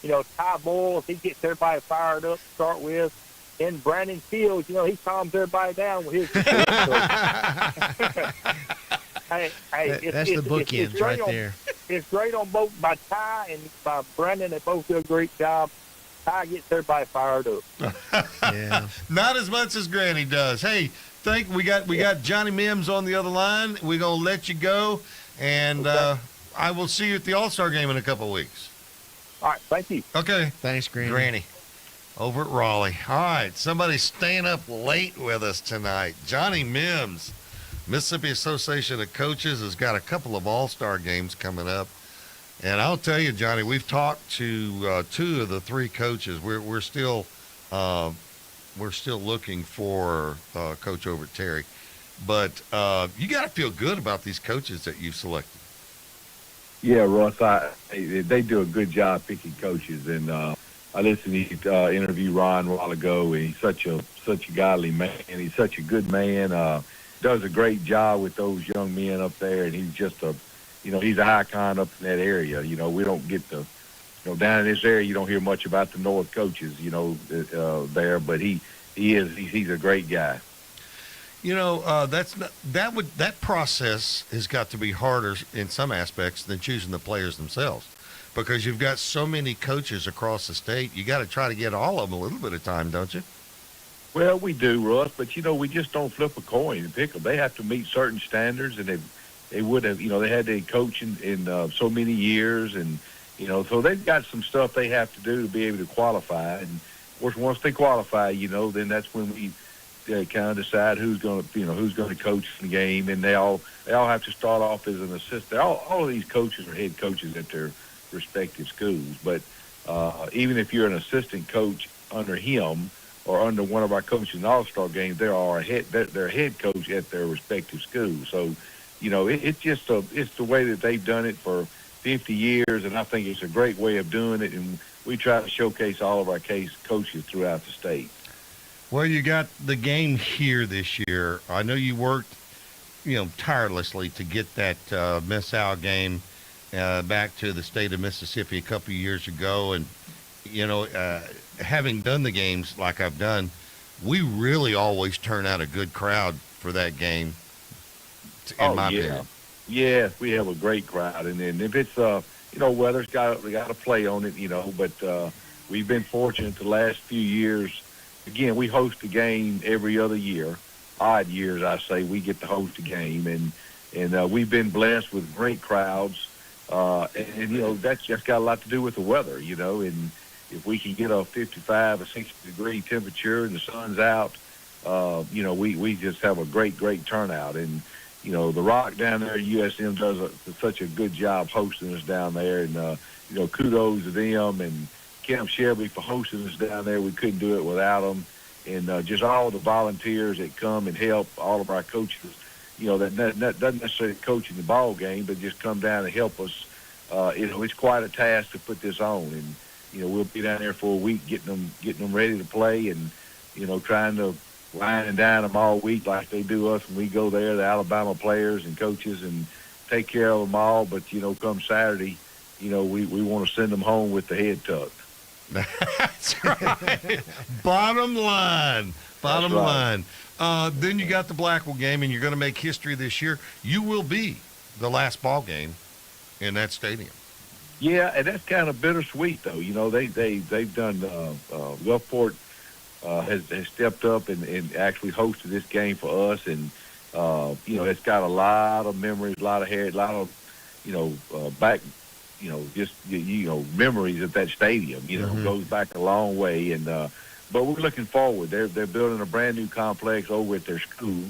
Ty Boyle, he gets everybody fired up to start with. Then Brandon Fields, he calms everybody down with his. That's the bookends right there. It's great on both by Ty and by Brandon. They both do a great job. Ty gets everybody fired up. Yeah. Not as much as Granny does. Hey, we got Johnny Mims on the other line. We're gonna let you go, and I will see you at the All-Star game in a couple of weeks. All right, thank you. Okay. Thanks, Granny. Over at Raleigh. All right, somebody's staying up late with us tonight. Johnny Mims, Mississippi Association of Coaches, has got a couple of all-star games coming up. And I'll tell you, Johnny, we've talked to 2 of the 3 coaches. We're still looking for coach over at Terry. But you got to feel good about these coaches that you've selected. Yeah, Russ, they do a good job picking coaches, and I listened to interview Ron a while ago, and he's such a godly man. He's such a good man. Does a great job with those young men up there, and he's just he's a icon up in that area. We don't get down in this area, you don't hear much about the North coaches, there, but he's a great guy. That process has got to be harder in some aspects than choosing the players themselves, because you've got so many coaches across the state. You got to try to get all of them a little bit of time, don't you? Well, we do, Russ, but we just don't flip a coin and pick them. They have to meet certain standards, and they would have, they had to coach in so many years, and so they've got some stuff they have to do to be able to qualify. And of course, once they qualify, then that's when we kind of decide who's going to coach the game, and they all have to start off as an assistant. All of these coaches are head coaches at their respective schools, but even if you're an assistant coach under him or under one of our coaches in the All-Star game, they're head coach at their respective schools. So, it's the way that they've done it for 50 years, and I think it's a great way of doing it, and we try to showcase all of our coaches throughout the state. Well, you got the game here this year. I know you worked, tirelessly to get that MHSAA game back to the state of Mississippi a couple of years ago, and having done the games like I've done, we really always turn out a good crowd for that game. In my opinion. Yeah, we have a great crowd, and then if it's weather's got to play on it, but we've been fortunate the last few years. Again, we host a game every other year. Odd years, I say, we get to host a game, and we've been blessed with great crowds, and that's just got a lot to do with the weather, and if we can get a 55 or 60 degree temperature and the sun's out, we just have a great turnout. And the Rock down there at USM does such a good job hosting us down there, and kudos to them, and Kim Shelby for hosting us down there. We couldn't do it without them, and just all the volunteers that come and help, all of our coaches, that doesn't necessarily coach in the ball game, but just come down and help us. It's quite a task to put this on, and we'll be down there for a week getting them ready to play, and trying to line and dine them all week like they do us when we go there, the Alabama players and coaches, and take care of them all. But come Saturday, we want to send them home with the head tucked. That's right. Bottom line. Then you got the Blackwell game, and you're going to make history this year. You will be the last ball game in that stadium. Yeah, and that's kind of bittersweet, though. They've done Gulfport has stepped up and actually hosted this game for us, and it's got a lot of memories, a lot of hair, a lot of back. Just memories of that stadium. Goes back a long way, and but we're looking forward. They're building a brand new complex over at their school,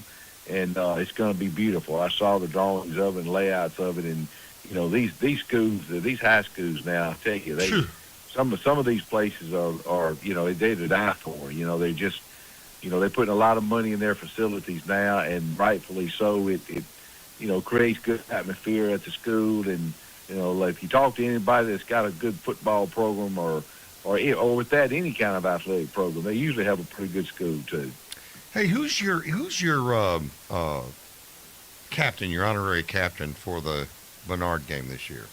and it's going to be beautiful. I saw the drawings of it and layouts of it, and these schools, these high schools now, I tell you, some of these places are they're to die for. They're just they're putting a lot of money in their facilities now, and rightfully so. It creates good atmosphere at the school, and if you talk to anybody that's got a good football program or with that any kind of athletic program, they usually have a pretty good school too. Hey, who's your captain, your honorary captain for the Bernard game this year?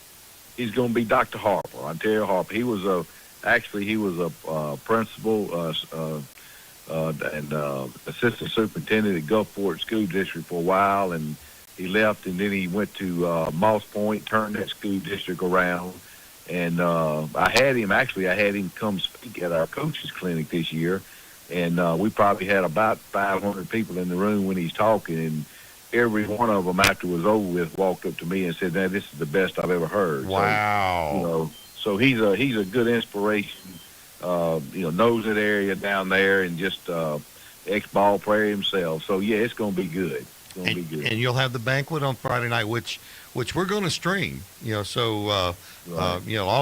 He's going to be Dr. Harper, Ontario Harper. He was a principal and assistant superintendent at Gulfport School District for a while, and he left, and then he went to Moss Point, turned that school district around, and I had him come speak at our coaches clinic this year, and we probably had about 500 people in the room when he's talking, and every one of them after it was over with walked up to me and said, "Man, this is the best I've ever heard." Wow. So he's a good inspiration. Knows that area down there, and just ex-ball player himself. So yeah, it's going to be good. And you'll have the banquet on Friday night, which we're going to stream. All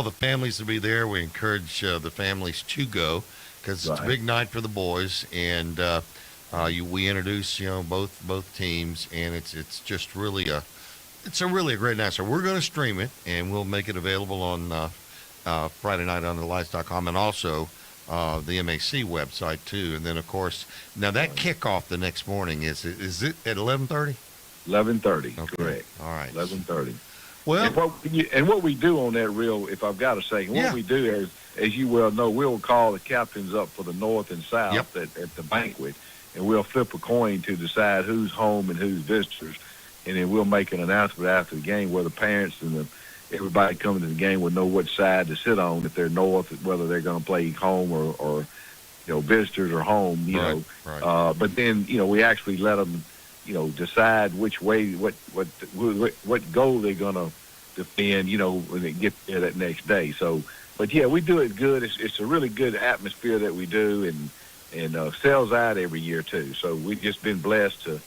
the families will be there. We encourage the families to go because it's a big night for the boys, and we introduce both teams, and it's just really a great night. So we're going to stream it, and we'll make it available on Friday night on the lights.com, and also the MHC website too. And then of course, now that kickoff the next morning is it at 11:30? 11:30. Okay. Correct. All right. 11:30. Well, and what we do on that reel, if I've got a second, what we do is, as you well know, we'll call the captains up for the north and south at the banquet, and we'll flip a coin to decide who's home and who's visitors, and then we'll make an announcement after the game where the parents and everybody coming to the game will know which side to sit on, if they're north, whether they're going to play home or visitors or home, Right. but then, we actually let them, decide which way, what goal they're going to defend, when they get there that next day. So, but yeah, we do it good. It's a really good atmosphere that we do, and sells out every year too. So we've just been blessed to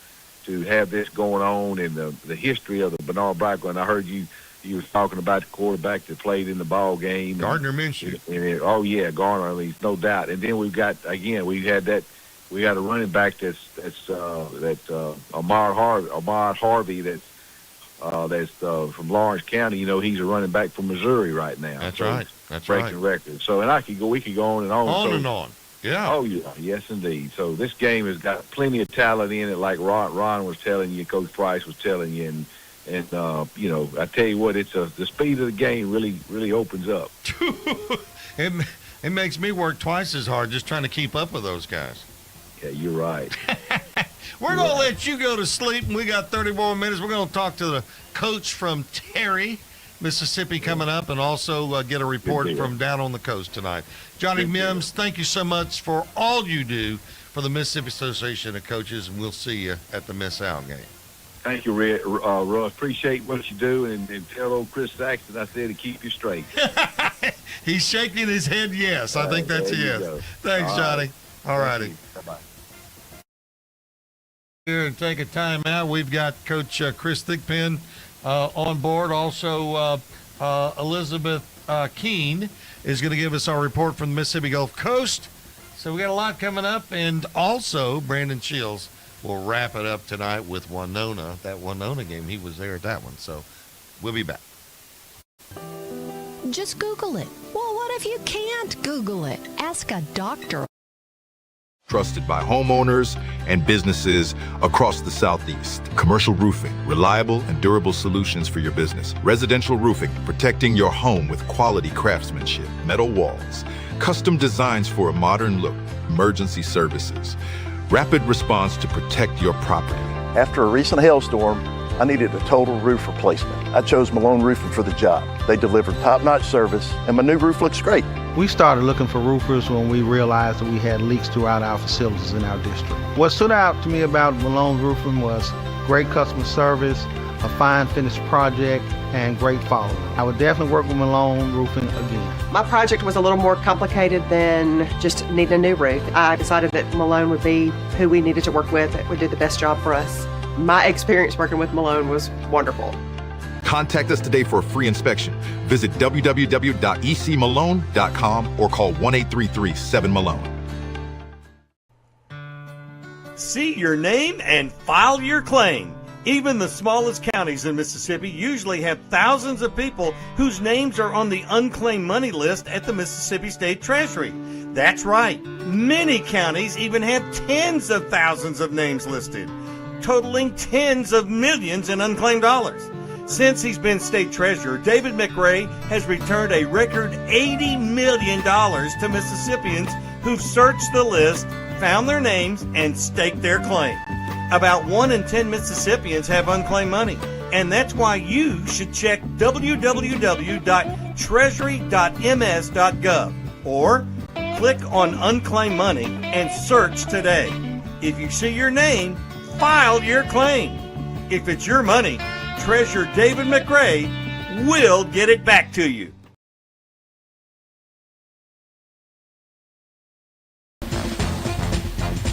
have this going on, and the history of the Bernard Bracco. And I heard you was talking about the quarterback that played in the ball game, Gardner Minshew. Oh yeah, Gardner. I mean, no doubt. And then we got a running back that's Ahmad Harvey that's from Lawrence County. He's a running back from Missouri right now. That's so right. That's breaking right. records. So, and we could go on and on. On So- and on. Yeah. Oh yeah, yes indeed. So this game has got plenty of talent in it, like Ron was telling you, Coach Price was telling you, and I tell you what, the speed of the game really opens up. It makes me work twice as hard just trying to keep up with those guys. Yeah, you're right. We're going to let you go to sleep, and we got 30 more minutes. We're going to talk to the coach from Terry, Mississippi, coming up, and also get a report from down on the coast tonight. Johnny Mims, thank you so much for all you do for the Mississippi Association of Coaches, and we'll see you at the Miss Al game. Thank you, Russ. Appreciate what you do, and tell old Chris Saxton I said to keep you straight. He's shaking his head yes. I think that's a there you yes. go. Thanks, All Johnny. right. All righty. Bye-bye. Here and take a time out. We've got Coach Chris Thigpen on board. Also, Elizabeth Keene is going to give us our report from the Mississippi Gulf Coast. So we got a lot coming up, and also Brandon Shields will wrap it up tonight with Winona. That Winona game, he was there at that one. So we'll be back. Just Google it. Well, what if you can't Google it? Ask a doctor. Trusted by homeowners and businesses across the Southeast. Commercial roofing, reliable and durable solutions for your business. Residential roofing, protecting your home with quality craftsmanship. Metal walls, custom designs for a modern look. Emergency services, rapid response to protect your property. After a recent hailstorm, I needed a total roof replacement. I chose Malone Roofing for the job. They delivered top-notch service, and my new roof looks great. We started looking for roofers when we realized that we had leaks throughout our facilities in our district. What stood out to me about Malone Roofing was great customer service, a fine finished project, and great follow-up. I would definitely work with Malone Roofing again. My project was a little more complicated than just needing a new roof. I decided that Malone would be who we needed to work with, that would do the best job for us. My experience working with Malone was wonderful. Contact us today for a free inspection. Visit www.ecmalone.com or call 1-833-7-MALONE. See your name and file your claim. Even the smallest counties in Mississippi usually have thousands of people whose names are on the unclaimed money list at the Mississippi State Treasury. That's right. Many counties even have tens of thousands of names listed, totaling tens of millions in unclaimed dollars. Since he's been state treasurer, David McRae has returned a record $80 million to Mississippians who've searched the list, found their names, and staked their claim. About 1 in 10 Mississippians have unclaimed money, and that's why you should check www.treasury.ms.gov or click on Unclaimed Money and search today. If you see your name, file your claim. If it's your money, Treasurer David McRae will get it back to you.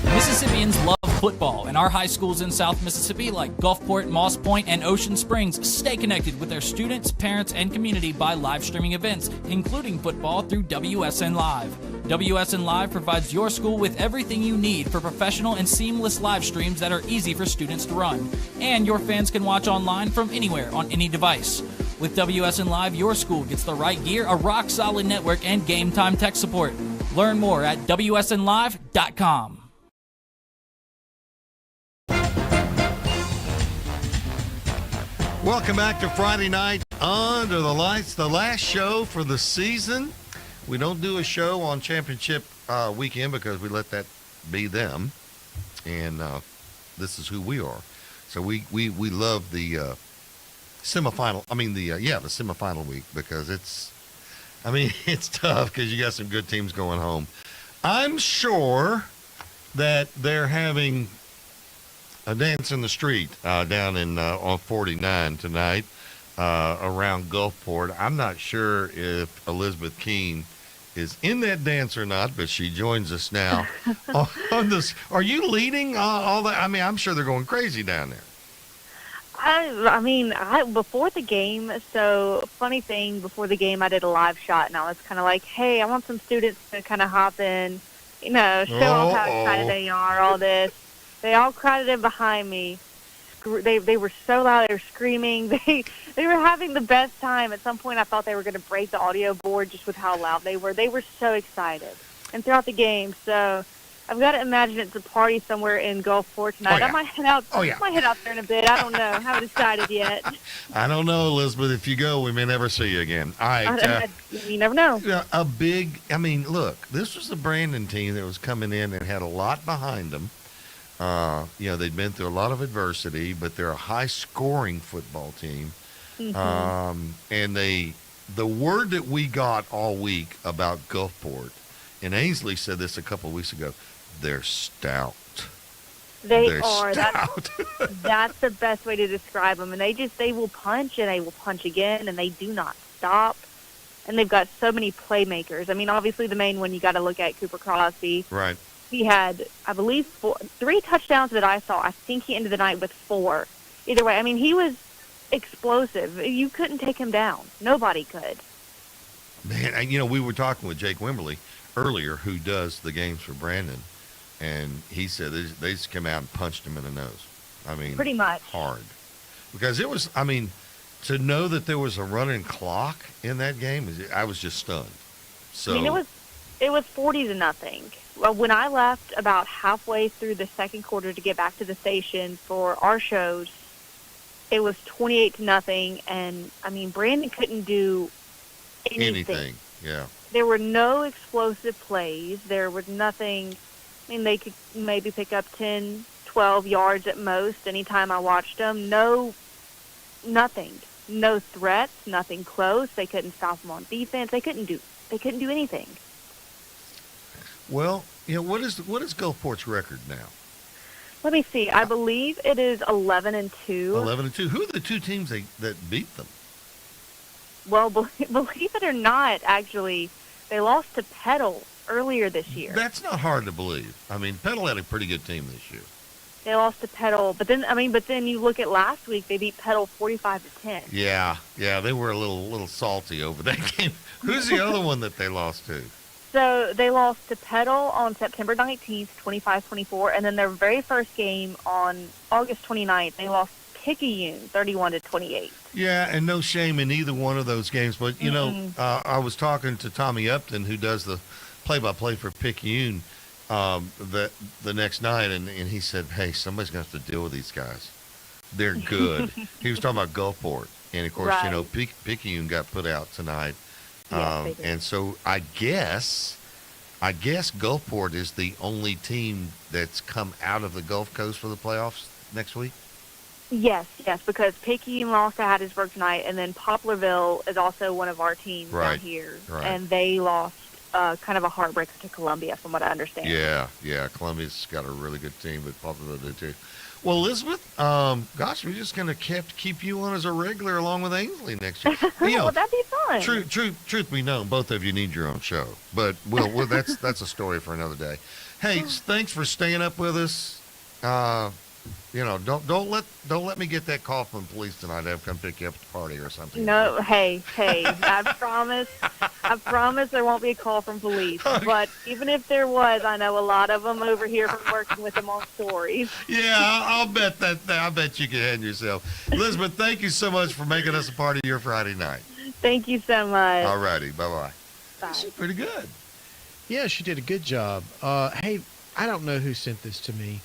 Mississippians love football, and our high schools in South Mississippi like Gulfport, Moss Point, and Ocean Springs stay connected with their students, parents, and community by live streaming events, including football through WSN Live. WSN Live provides your school with everything you need for professional and seamless live streams that are easy for students to run. And your fans can watch online from anywhere on any device. With WSN Live, your school gets the right gear, a rock-solid network, and game-time tech support. Learn more at WSNLive.com. Welcome back to Friday Night Under the Lights, the last show for the season. We don't do a show on championship weekend because we let that be them. and this is who we are. So we love the semifinal. I mean the semifinal week, because it's tough because you got some good teams going home. I'm sure that they're having a dance in the street down in on 49 tonight around Gulfport. I'm not sure if Elizabeth Keene is in that dance or not, but she joins us now on this. Are you leading all that? I mean, I'm sure they're going crazy down there. Before the game, so funny thing, before the game I did a live shot, and I was kind of like, hey, I want some students to kind of hop in, show off how excited they are, all this. They all crowded in behind me. They were so loud, they were screaming, they were having the best time. At some point I thought they were going to break the audio board just with how loud they were. They were so excited. And throughout the game, so I've got to imagine it's a party somewhere in Gulfport tonight. I might head out. I might head out there in a bit. I don't know. I haven't decided yet. I don't know, Elizabeth. If you go, we may never see you again. All right. You never know. Look, this was the Brandon team that was coming in and had a lot behind them. They'd been through a lot of adversity, but they're a high-scoring football team. Mm-hmm. And the word that we got all week about Gulfport, and Ainsley said this a couple of weeks ago, they're stout. They're are. Stout. That's the best way to describe them. And they will punch, and they will punch again, and they do not stop. And they've got so many playmakers. I mean, obviously the main one you got to look at, Cooper Crosby. Right. He had, I believe, 3 touchdowns that I saw. I think he ended the night with 4. Either way, I mean, he was explosive. You couldn't take him down. Nobody could. Man, we were talking with Jake Wimberly earlier, who does the games for Brandon, and he said they just came out and punched him in the nose. I mean, pretty much hard. Because it was, to know that there was a running clock in that game, I was just stunned. So it was 40-0. Well, when I left about halfway through the second quarter to get back to the station for our shows, it was 28-0, and Brandon couldn't do anything. Yeah. There were no explosive plays. There was nothing. They could maybe pick up 10, 12 yards at most anytime I watched them. Nothing. No threats, nothing close. They couldn't stop them on defense. They couldn't do anything. Well, what is Gulfport's record now? Let me see. I believe it is 11-2. 11-2. Who are the 2 teams that beat them? Well, believe it or not, actually, they lost to Petal earlier this year. That's not hard to believe. Petal had a pretty good team this year. They lost to Petal, but then you look at last week, they beat Petal 45-10. Yeah, they were a little salty over that game. Who's the other one that they lost to? So they lost to Petal on September 19th, 25-24, and then their very first game on August 29th, they lost Picayune 31-28. Yeah, and no shame in either one of those games. But, I was talking to Tommy Upton, who does the play-by-play for Picayune, the next night, and he said, hey, somebody's going to have to deal with these guys. They're good. He was talking about Gulfport. And, of course, right. Picayune got put out tonight. Yes, and so I guess Gulfport is the only team that's come out of the Gulf Coast for the playoffs next week? Yes, because Picayune lost to Hattiesburg tonight, and then Poplarville is also one of our teams down here. Right. And they lost kind of a heartbreaker to Columbia, from what I understand. Yeah. Columbia's got a really good team, but Poplarville did too. Well, Elizabeth, we're just going to keep you on as a regular along with Ainsley next year. Well, that'd be fun. Truth be known, both of you need your own show, but that's a story for another day. Hey, thanks for staying up with us. Don't let me get that call from police tonight to have come pick you up at the party or something. No, hey, I promise there won't be a call from police. But even if there was, I know a lot of them over here from working with them on stories. Yeah, I'll bet that. I bet you can handle yourself. Elizabeth, thank you so much for making us a part of your Friday night. Thank you so much. All righty, bye-bye. Bye. She's pretty good. Yeah, she did a good job. Hey, I don't know who sent this to me.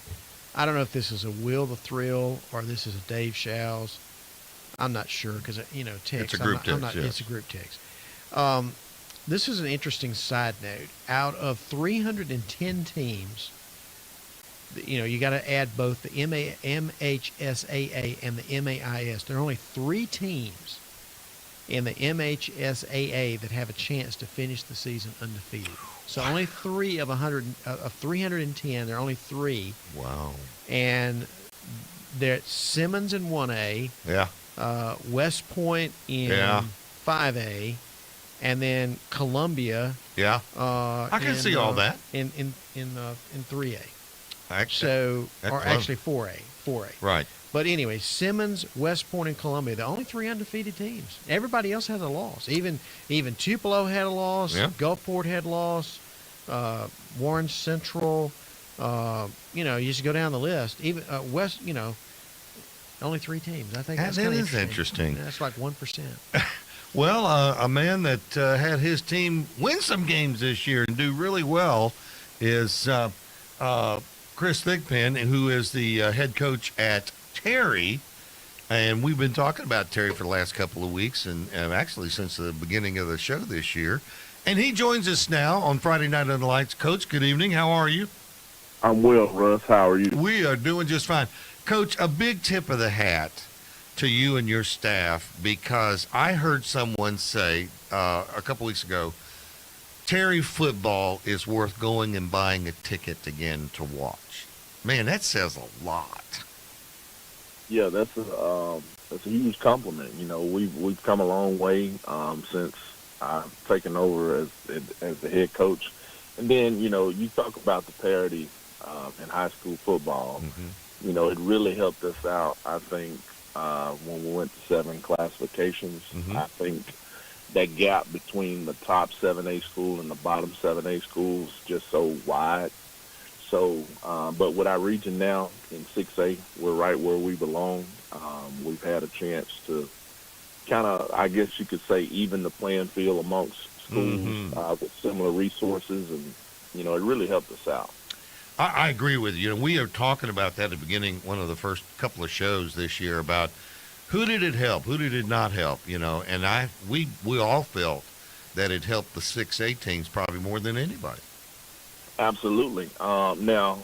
I don't know if this is a Will the Thrill or this is a Dave Show's. I'm not sure because, text. It's a group text, yes. It's a group text. This is an interesting side note. Out of 310 teams, you got to add both the MHSAA and the MAIS. There are only 3 teams in the MHSAA that have a chance to finish the season undefeated. So only 3 of 310. There are only 3. Wow. And they're Simmons in 1A. Yeah. West Point in 5A, and then Columbia. Yeah. I can see all that in 3A. Actually, actually 4A. Right. But anyway, Simmons, West Point, and Columbia, the only 3 undefeated teams. Everybody else has a loss. Even Tupelo had a loss. Yeah. Gulfport had a loss. Warren Central. You just go down the list. Even West. Only 3 teams. I think that's that kind of is interesting. That's like 1%. Well, a man that had his team win some games this year and do really well is Chris Thigpen, who is the head coach at Terry. And we've been talking about Terry for the last couple of weeks and actually since the beginning of the show this year. And he joins us now on Friday Night on the Lights. Coach, good evening. How are you? I'm well, Russ. How are you? We are doing just fine. Coach, a big tip of the hat to you and your staff, because I heard someone say a couple weeks ago, Terry football is worth going and buying a ticket again to watch. Man, that says a lot. Yeah, that's a huge compliment. We've come a long way since I've taken over as the head coach. And then, you talk about the parity in high school football. Mm-hmm. It really helped us out, I think, when we went to 7 classifications. Mm-hmm. I think that gap between the top 7A school and the bottom 7A schools is just so wide. So, but with our region now in 6A, we're right where we belong. We've had a chance to kind of, I guess you could say, even the playing field amongst schools with similar resources, and, it really helped us out. I agree with you. We are talking about that at the beginning, one of the first couple of shows this year, about who did it help, who did it not help, and we all felt that it helped the 6A teams probably more than anybody. Absolutely. Now,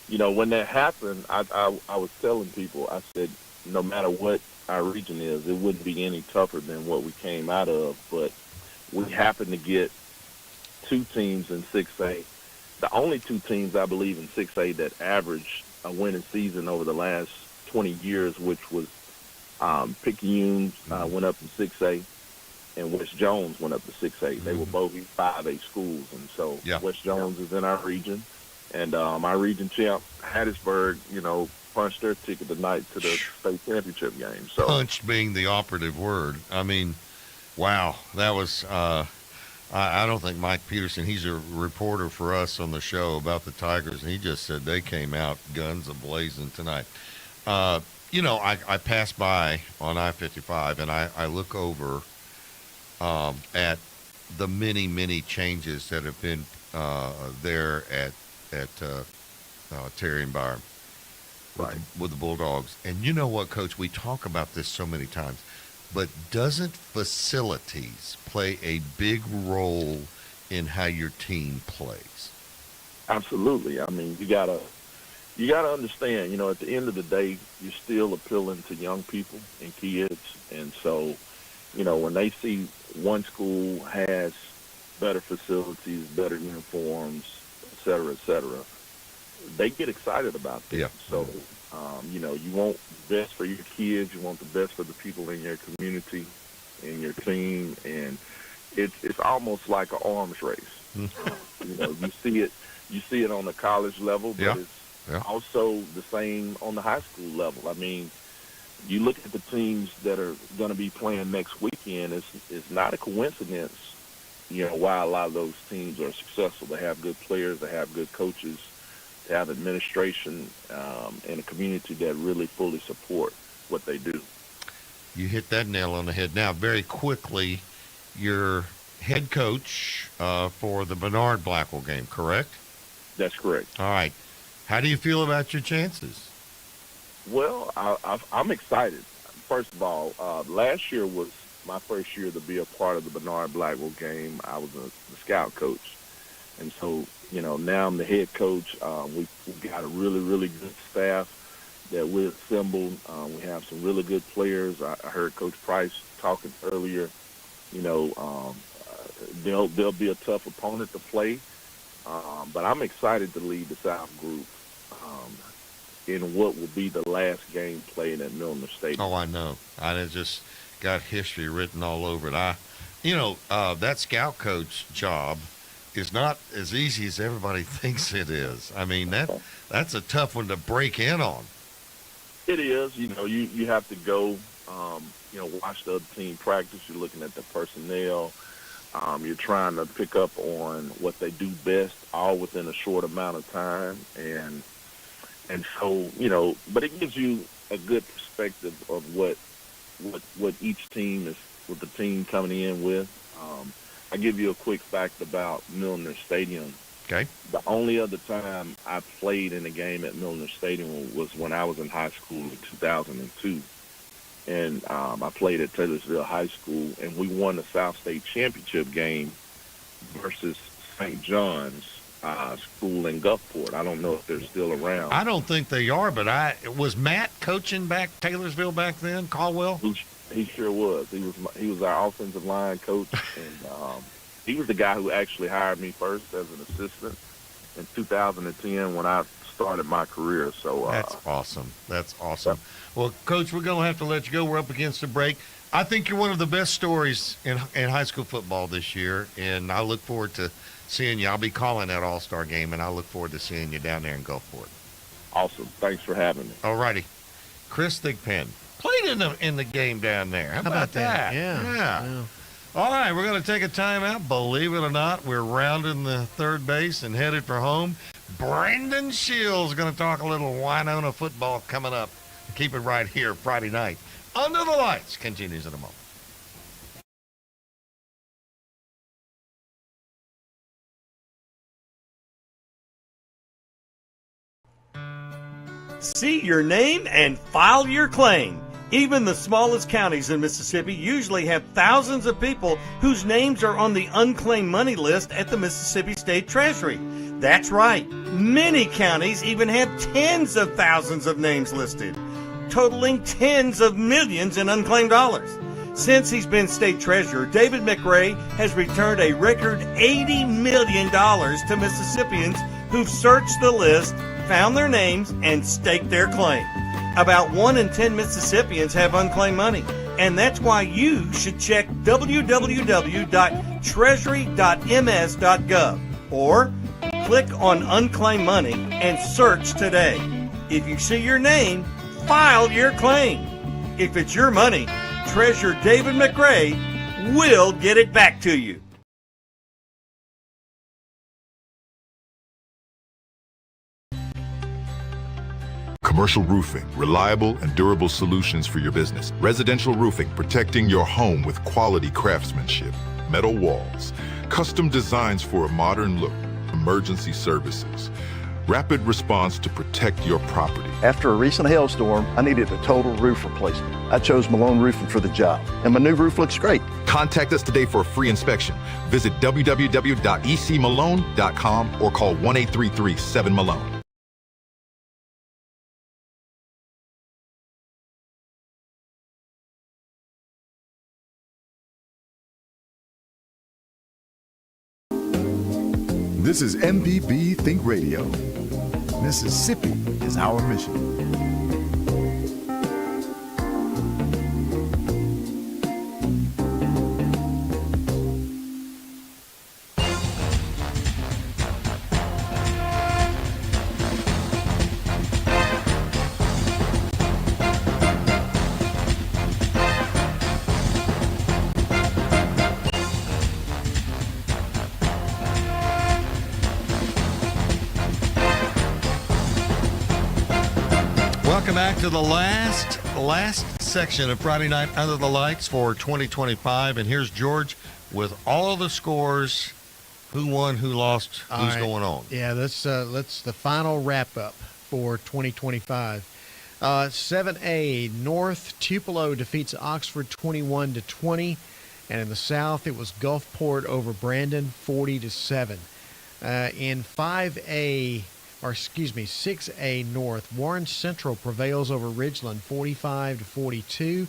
when that happened, I was telling people, I said, no matter what our region is, it wouldn't be any tougher than what we came out of, but we happened to get 2 teams in 6A. The only 2 teams, I believe, in 6A that averaged a winning season over the last 20 years, which was Picayune went up to 6A, and West Jones went up to 6A. They were both 5A schools, and so West Jones is in our region. And our region champ, Hattiesburg, punched their ticket tonight to the state championship game. So punched being the operative word. I mean, wow, that was I don't think Mike Peterson, he's a reporter for us on the show about the Tigers, and he just said they came out guns a-blazing tonight. I pass by on I-55, and I look over at the many, many changes that have been there at Terry and Byron with the Bulldogs. And you know what, Coach, we talk about this so many times, but doesn't facilities play a big role in how your team plays? Absolutely. I mean, you gotta understand, at the end of the day, you're still appealing to young people and kids. And so, when they see one school has better facilities, better uniforms, et cetera, they get excited about that. Yeah. So, you want the best for your kids, you want the best for the people in your community, in your team, and it's almost like an arms race. You see it on the college level, but it's also the same on the high school level. I mean, you look at the teams that are going to be playing next weekend, it's not a coincidence, why a lot of those teams are successful. They have good players, they have good coaches, they have administration, and a community that really fully support what they do. You hit that nail on the head. Now, very quickly, you're head coach for the Bernard Blackwell game, correct? That's correct. All right. How do you feel about your chances? Well, I'm excited. First of all, last year was my first year to be a part of the Bernard Blackwell game. I was the scout coach. And so now I'm the head coach. We've got a really, really good staff that we assembled. We have some really good players. I heard Coach Price talking earlier. They'll be a tough opponent to play, but I'm excited to lead the South group in what will be the last game played at Milner Stadium. Oh, I know. I just got history written all over it. That scout coach job is not as easy as everybody thinks it is. I mean, that's a tough one to break in on. It is. You have to go, watch the other team practice. You're looking at the personnel. You're trying to pick up on what they do best, all within a short amount of time. And so, but it gives you a good perspective of what each team is, what the team coming in with. I'll give you a quick fact about Milner Stadium. Okay. The only other time I played in a game at Milner Stadium was when I was in high school in 2002. And I played at Taylorsville High School, and we won the South State Championship game versus St. John's School in Gulfport. I don't know if they're still around. I don't think they are, but was Matt coaching back Taylorsville back then, Caldwell? He sure was. He was our offensive line coach, and he was the guy who actually hired me first as an assistant in 2010 when I started my career. So that's awesome. That's awesome. Well, Coach, we're going to have to let you go. We're up against the break. I think you're one of the best stories in high school football this year, and I look forward to seeing you. I'll be calling that All-Star game, and I look forward to seeing you down there in Gulfport. Awesome. Thanks for having me. All righty. Chris Thigpen played in the game down there. How about that? Yeah. All right, we're going to take a timeout. Believe it or not, we're rounding the third base and headed for home. Brandon Shields is going to talk a little Winona football coming up. Keep it right here Friday night. Under the Lights continues in a moment. See your name and file your claim. Even the smallest counties in Mississippi usually have thousands of people whose names are on the unclaimed money list at the Mississippi State Treasury. That's right. Many counties even have tens of thousands of names listed, totaling tens of millions in unclaimed dollars. Since he's been state treasurer, David McRae has returned a record $80 million to Mississippians who've searched the list, found their names, and staked their claim. About 1 in 10 Mississippians have unclaimed money, and that's why you should check www.treasury.ms.gov or click on Unclaimed Money and search today. If you see your name, file your claim. If it's your money, Treasurer David McRae will get it back to you. Commercial roofing, reliable and durable solutions for your business. Residential roofing, protecting your home with quality craftsmanship. Metal walls, custom designs for a modern look. Emergency services, rapid response to protect your property. After a recent hailstorm, I needed a total roof replacement. I chose Malone Roofing for the job, and my new roof looks great. Contact us today for a free inspection. Visit www.ecmalone.com or call 1-833-7-MALONE. This is MPB Think Radio. Mississippi is our mission. Welcome back to the last section of Friday Night Under the Lights for 2025. And here's George with all of the scores, who won, who lost, who's going on. Yeah, let's the final wrap up for 2025. 7A North Tupelo defeats Oxford 21-20, and in the South it was Gulfport over Brandon 40-7. In 5A, or excuse me, 6A North, Warren Central prevails over Ridgeland 45-42.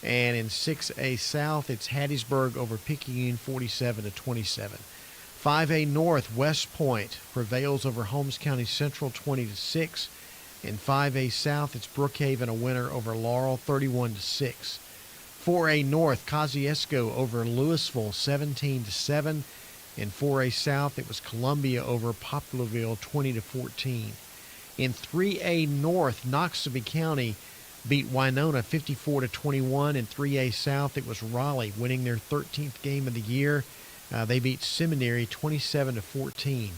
And in 6A South, it's Hattiesburg over Picayune 47-27. 5A North, West Point prevails over Holmes County Central 20-6. In 5A South, it's Brookhaven, a winner over Laurel 31-6. 4A North, Kosciuszko over Louisville 17-7. In 4A South, it was Columbia over Poplarville 20-14. In 3A North, Noxubee County beat Winona 54-21. In 3A South, it was Raleigh winning their 13th game of the year. They beat Seminary 27-14.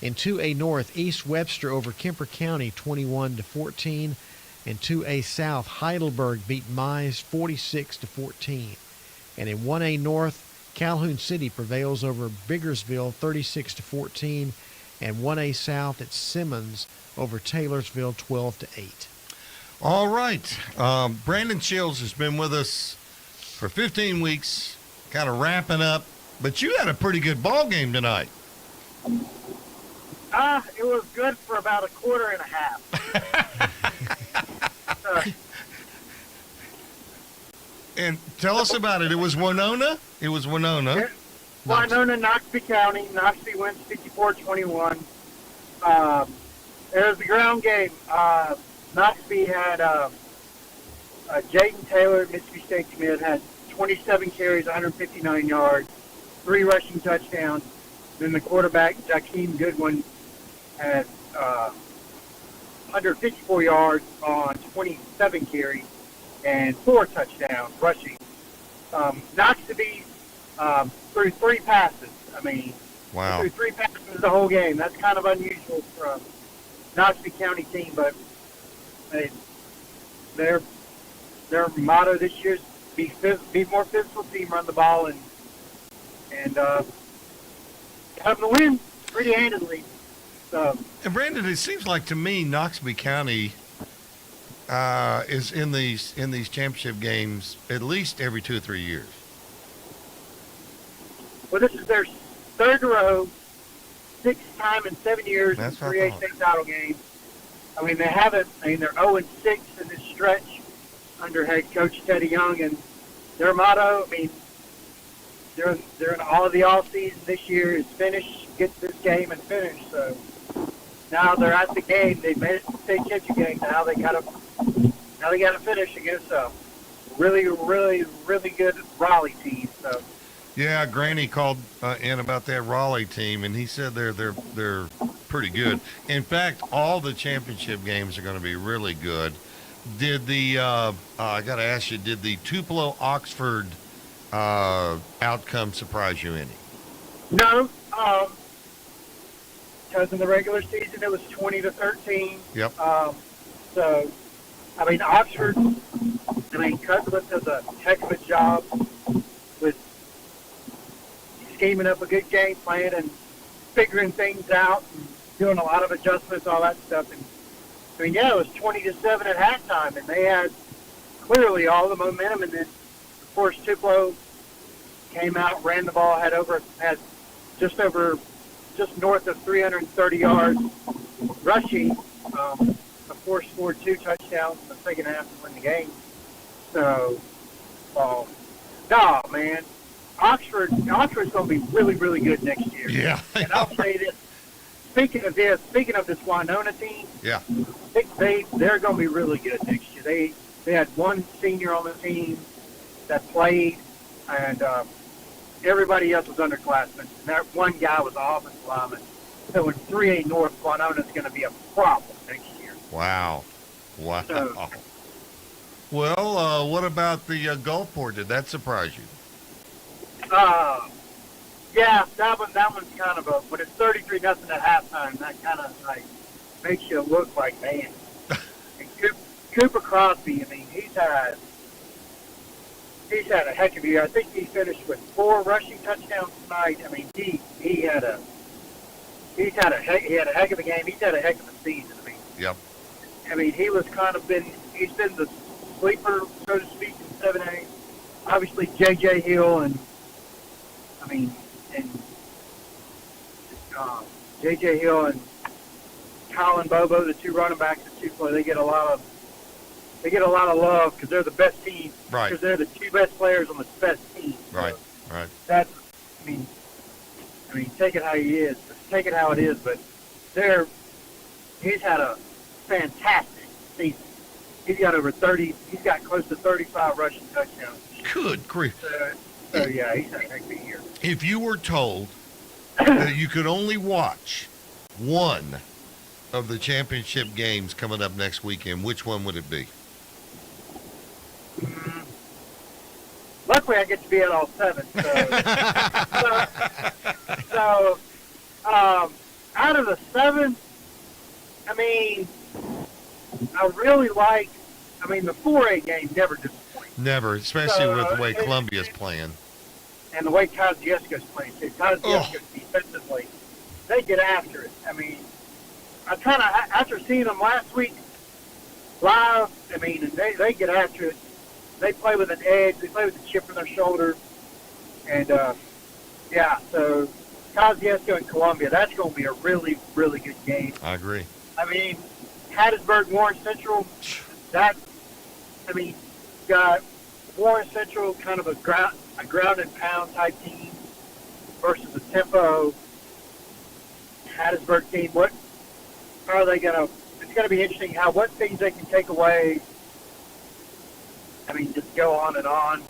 In 2A North, East Webster over Kemper County 21-14. In 2A South, Heidelberg beat Mize 46-14. And in 1A North, Calhoun City prevails over Biggersville 36-14. And 1A South, it's Simmons over Taylorsville 12-8. All right. Brandon Shields has been with us for 15 weeks, kind of wrapping up. But you had a pretty good ball game tonight. It was good for about a quarter and a half. And tell us about it. It was Winona? It was Winona. Winona, Noxubee County. Noxubee wins 54-21. It was the ground game. Noxubee had Jaden Taylor, Mississippi State commit, had 27 carries, 159 yards, 3 rushing touchdowns. Then the quarterback, Jakeem Goodwin, had 154 yards on 27 carries and 4 touchdowns rushing. Noxubee threw 3 passes. I mean, wow. Threw 3 passes the whole game. That's kind of unusual for a Noxubee County team, but their motto this year is be more physical team, run the ball, and got them to win pretty handedly. So. And Brandon, it seems like to me Noxubee County is in these championship games at least every 2 or 3 years. Well, this is their 3rd in a row, 6th time in 7 years in 3A state title games. I mean, they haven't. I mean, they're 0-6 in this stretch under head coach Teddy Young, and their motto. I mean, they're in all of the off season this year is finish, get this game and finish. So now they're at the game. They made it to the state championship game. Now they got to finish against a really, really, really good Raleigh team. So. Yeah, Granny called in about that Raleigh team, and he said they're pretty good. In fact, all the championship games are going to be really good. Did the I got to ask you, did the Tupelo Oxford outcome surprise you any? No, because in the regular season it was 20-13. Yep. So, I mean, Oxford. I mean, Cudlitz does a heck of a job with scheming up a good game plan and figuring things out and doing a lot of adjustments, all that stuff. And I mean, yeah, it was 20-7 at halftime, and they had clearly all the momentum. And then, of course, Tupelo came out, ran the ball, had just north of 330 yards rushing. Of course, scored 2 touchdowns in the second half to win the game. So, no, man. Oxford's going to be really, really good next year. Yeah. And I'll say this. Speaking of this Winona team, yeah, they're going to be really good next year. They had one senior on the team that played, and everybody else was underclassmen. And that one guy was an offensive lineman. So in 3A North, Winona's going to be a problem next year. Wow. So, well, what about the Gulfport? Did that surprise you? Yeah, that one's kind of when it's 33-0 at halftime, that kind of like makes you look like, man. And Cooper Crosby, I mean, he's had a heck of a year. I think he finished with 4 rushing touchdowns tonight. I mean, he had a heck of a game. He's had a heck of a season. I mean, yep. I mean, he's been the sleeper, so to speak, in 7A. Obviously, J.J. Hill and J.J. Hill and Colin Bobo, the two running backs, the two play, they get a lot of love because they're the best team. Right. Because they're the two best players on the best team. Right. Right. That's, I mean, take it how he is. Take it how it is. But he's had a fantastic season. He's got over 30. He's got close to 35 rushing touchdowns. Good grief. So yeah, he's had a heck of a year. If you were told that you could only watch one of the championship games coming up next weekend, which one would it be? Luckily, I get to be at all 7. So, out of the 7, I mean, I really like. I mean, the 4A game never disappoints. Never, especially with the way Columbia's playing. And the way Kosciuszko's playing, too. Kosciuszko defensively, they get after it. I mean, I kind of, after seeing them last week live, I mean, and they get after it. They play with an edge. They play with a chip on their shoulder. And, yeah, so Kosciuszko and Columbia, that's going to be a really, really good game. I agree. I mean, Hattiesburg, Warren Central, got Warren Central kind of a ground and pound type team versus the tempo Hattiesburg team. What are they going to? It's going to be interesting what things they can take away. I mean, just go on and on.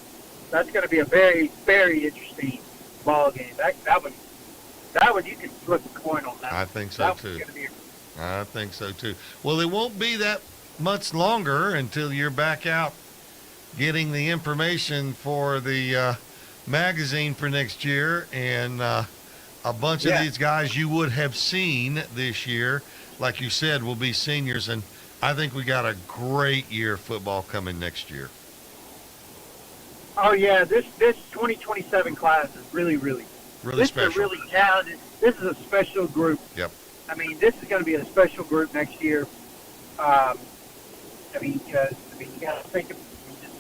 That's going to be a very, very interesting ball game. That one you can flip a coin on that. I think so too. I think so too. Well, it won't be that much longer until you're back out getting the information for the magazine for next year, and a bunch of these guys you would have seen this year, like you said, will be seniors, and I think we got a great year of football coming next year. Oh yeah, this 2027 class is really special. Is really talented. This is a special group. Yep. I mean, this is going to be a special group next year. Because you got to think of just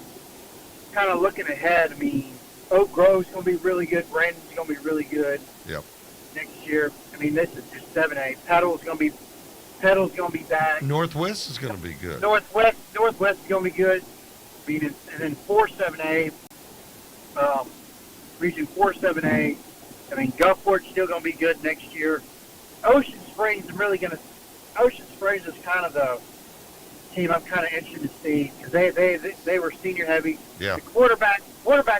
kind of looking ahead. I mean, Oak Grove's going to be really good. Brandon's going to be really good. Yep. Next year. I mean, this is just 7A. Petal's going to be back. Northwest is going to be good. Northwest is going to be good. I mean, and then 4-7A, Region 4-7A. I mean, Gulfport's still going to be good next year. Ocean Springs is kind of the team I'm kind of interested to see because they were senior heavy. Yeah. The quarterback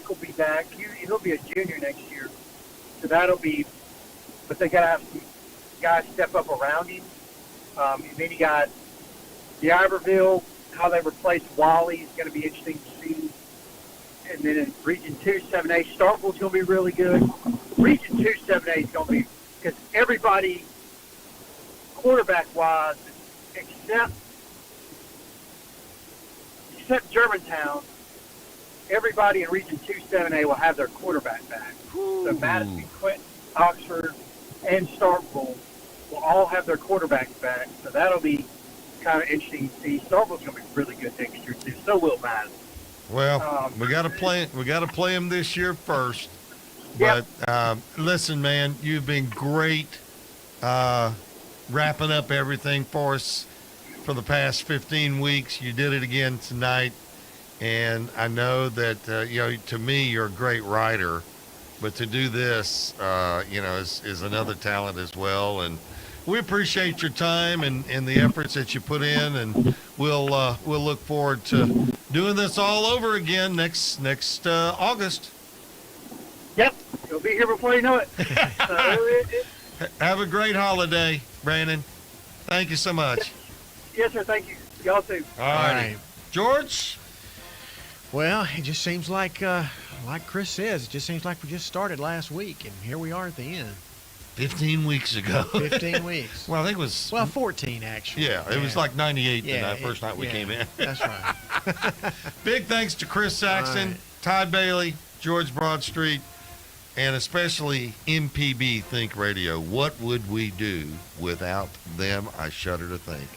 will be back. He'll be a junior next year, so that'll be. But they got to have some guys step up around him. And then you got the Iberville, how they replace Wally is going to be interesting to see. And then in Region 2 7A, Starkville's going to be really good. Region 2 7A is going to be because everybody quarterback-wise, except Germantown, everybody in Region 2 7A will have their quarterback back. So Madison, Clinton, Oxford, and Starkville will all have their quarterbacks back. So that'll be kind of interesting to see. Starkville's going to be really good next year too. So will Madison. Well, we got to play them this year first. But listen, man, you've been great wrapping up everything for us for the past 15 weeks. You did it again tonight, and I know that to me you're a great writer, but to do this, is another talent as well. And we appreciate your time and the efforts that you put in, and we'll look forward to doing this all over again next August. Yep, you'll be here before you know it. Have a great holiday, Brandon. Thank you so much. Yes, sir. Thank you. Y'all too. All right, George. Well, it just seems like Chris says, it just seems like we just started last week, and here we are at the end. 15 weeks ago. 15 weeks. Well, I think it was... Well, 14, actually. Yeah, it was like 98 the first night we came in. That's right. Big thanks to Chris Saxon, Ty Bailey, George Broadstreet, and especially MPB Think Radio. What would we do without them? I shudder to think.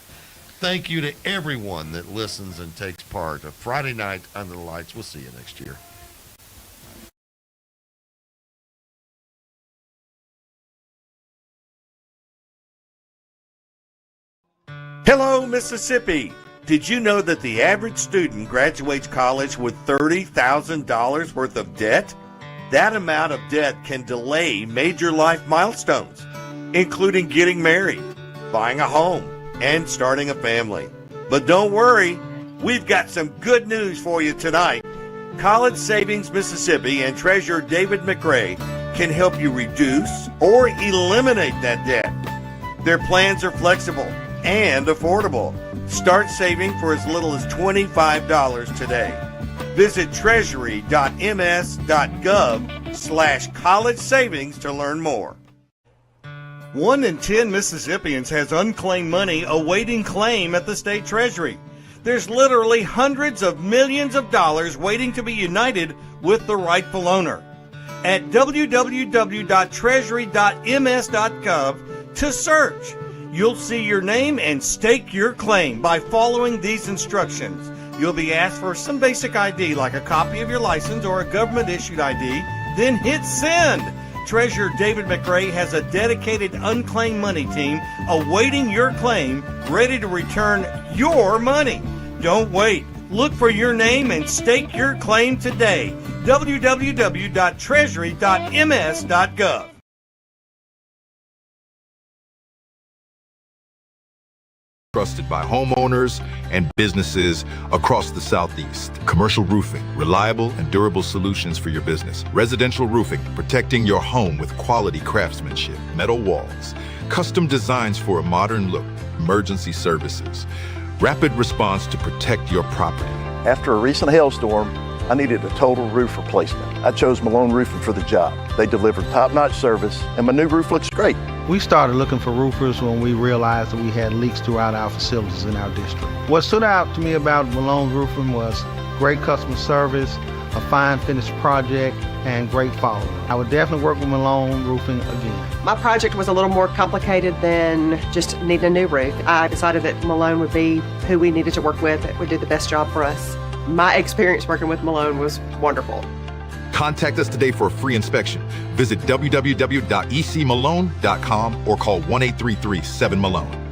Thank you to everyone that listens and takes part of Friday Night Under the Lights. We'll see you next year. Hello, Mississippi. Did you know that the average student graduates college with $30,000 worth of debt? That amount of debt can delay major life milestones, including getting married, buying a home, and starting a family. But don't worry, we've got some good news for you tonight. College Savings Mississippi and Treasurer David McRae can help you reduce or eliminate that debt. Their plans are flexible and affordable. Start saving for as little as $25 today. Visit treasury.ms.gov/college savings to learn more. 1 in 10 Mississippians has unclaimed money awaiting claim at the state treasury. There's literally hundreds of millions of dollars waiting to be united with the rightful owner. At www.treasury.ms.gov to search. You'll see your name and stake your claim by following these instructions. You'll be asked for some basic ID like a copy of your license or a government-issued ID, then hit send. Treasurer David McRae has a dedicated unclaimed money team awaiting your claim, ready to return your money. Don't wait. Look for your name and stake your claim today. www.treasury.ms.gov. Trusted by homeowners and businesses across the Southeast. Commercial roofing, reliable and durable solutions for your business. Residential roofing, protecting your home with quality craftsmanship. Metal walls, custom designs for a modern look. Emergency services, rapid response to protect your property. After a recent hailstorm, I needed a total roof replacement. I chose Malone Roofing for the job. They delivered top-notch service, and my new roof looks great. We started looking for roofers when we realized that we had leaks throughout our facilities in our district. What stood out to me about Malone Roofing was great customer service, a fine finished project, and great follow-up. I would definitely work with Malone Roofing again. My project was a little more complicated than just needing a new roof. I decided that Malone would be who we needed to work with, that would do the best job for us. My experience working with Malone was wonderful. Contact us today for a free inspection. Visit www.ecmalone.com or call 1-833-7-MALONE.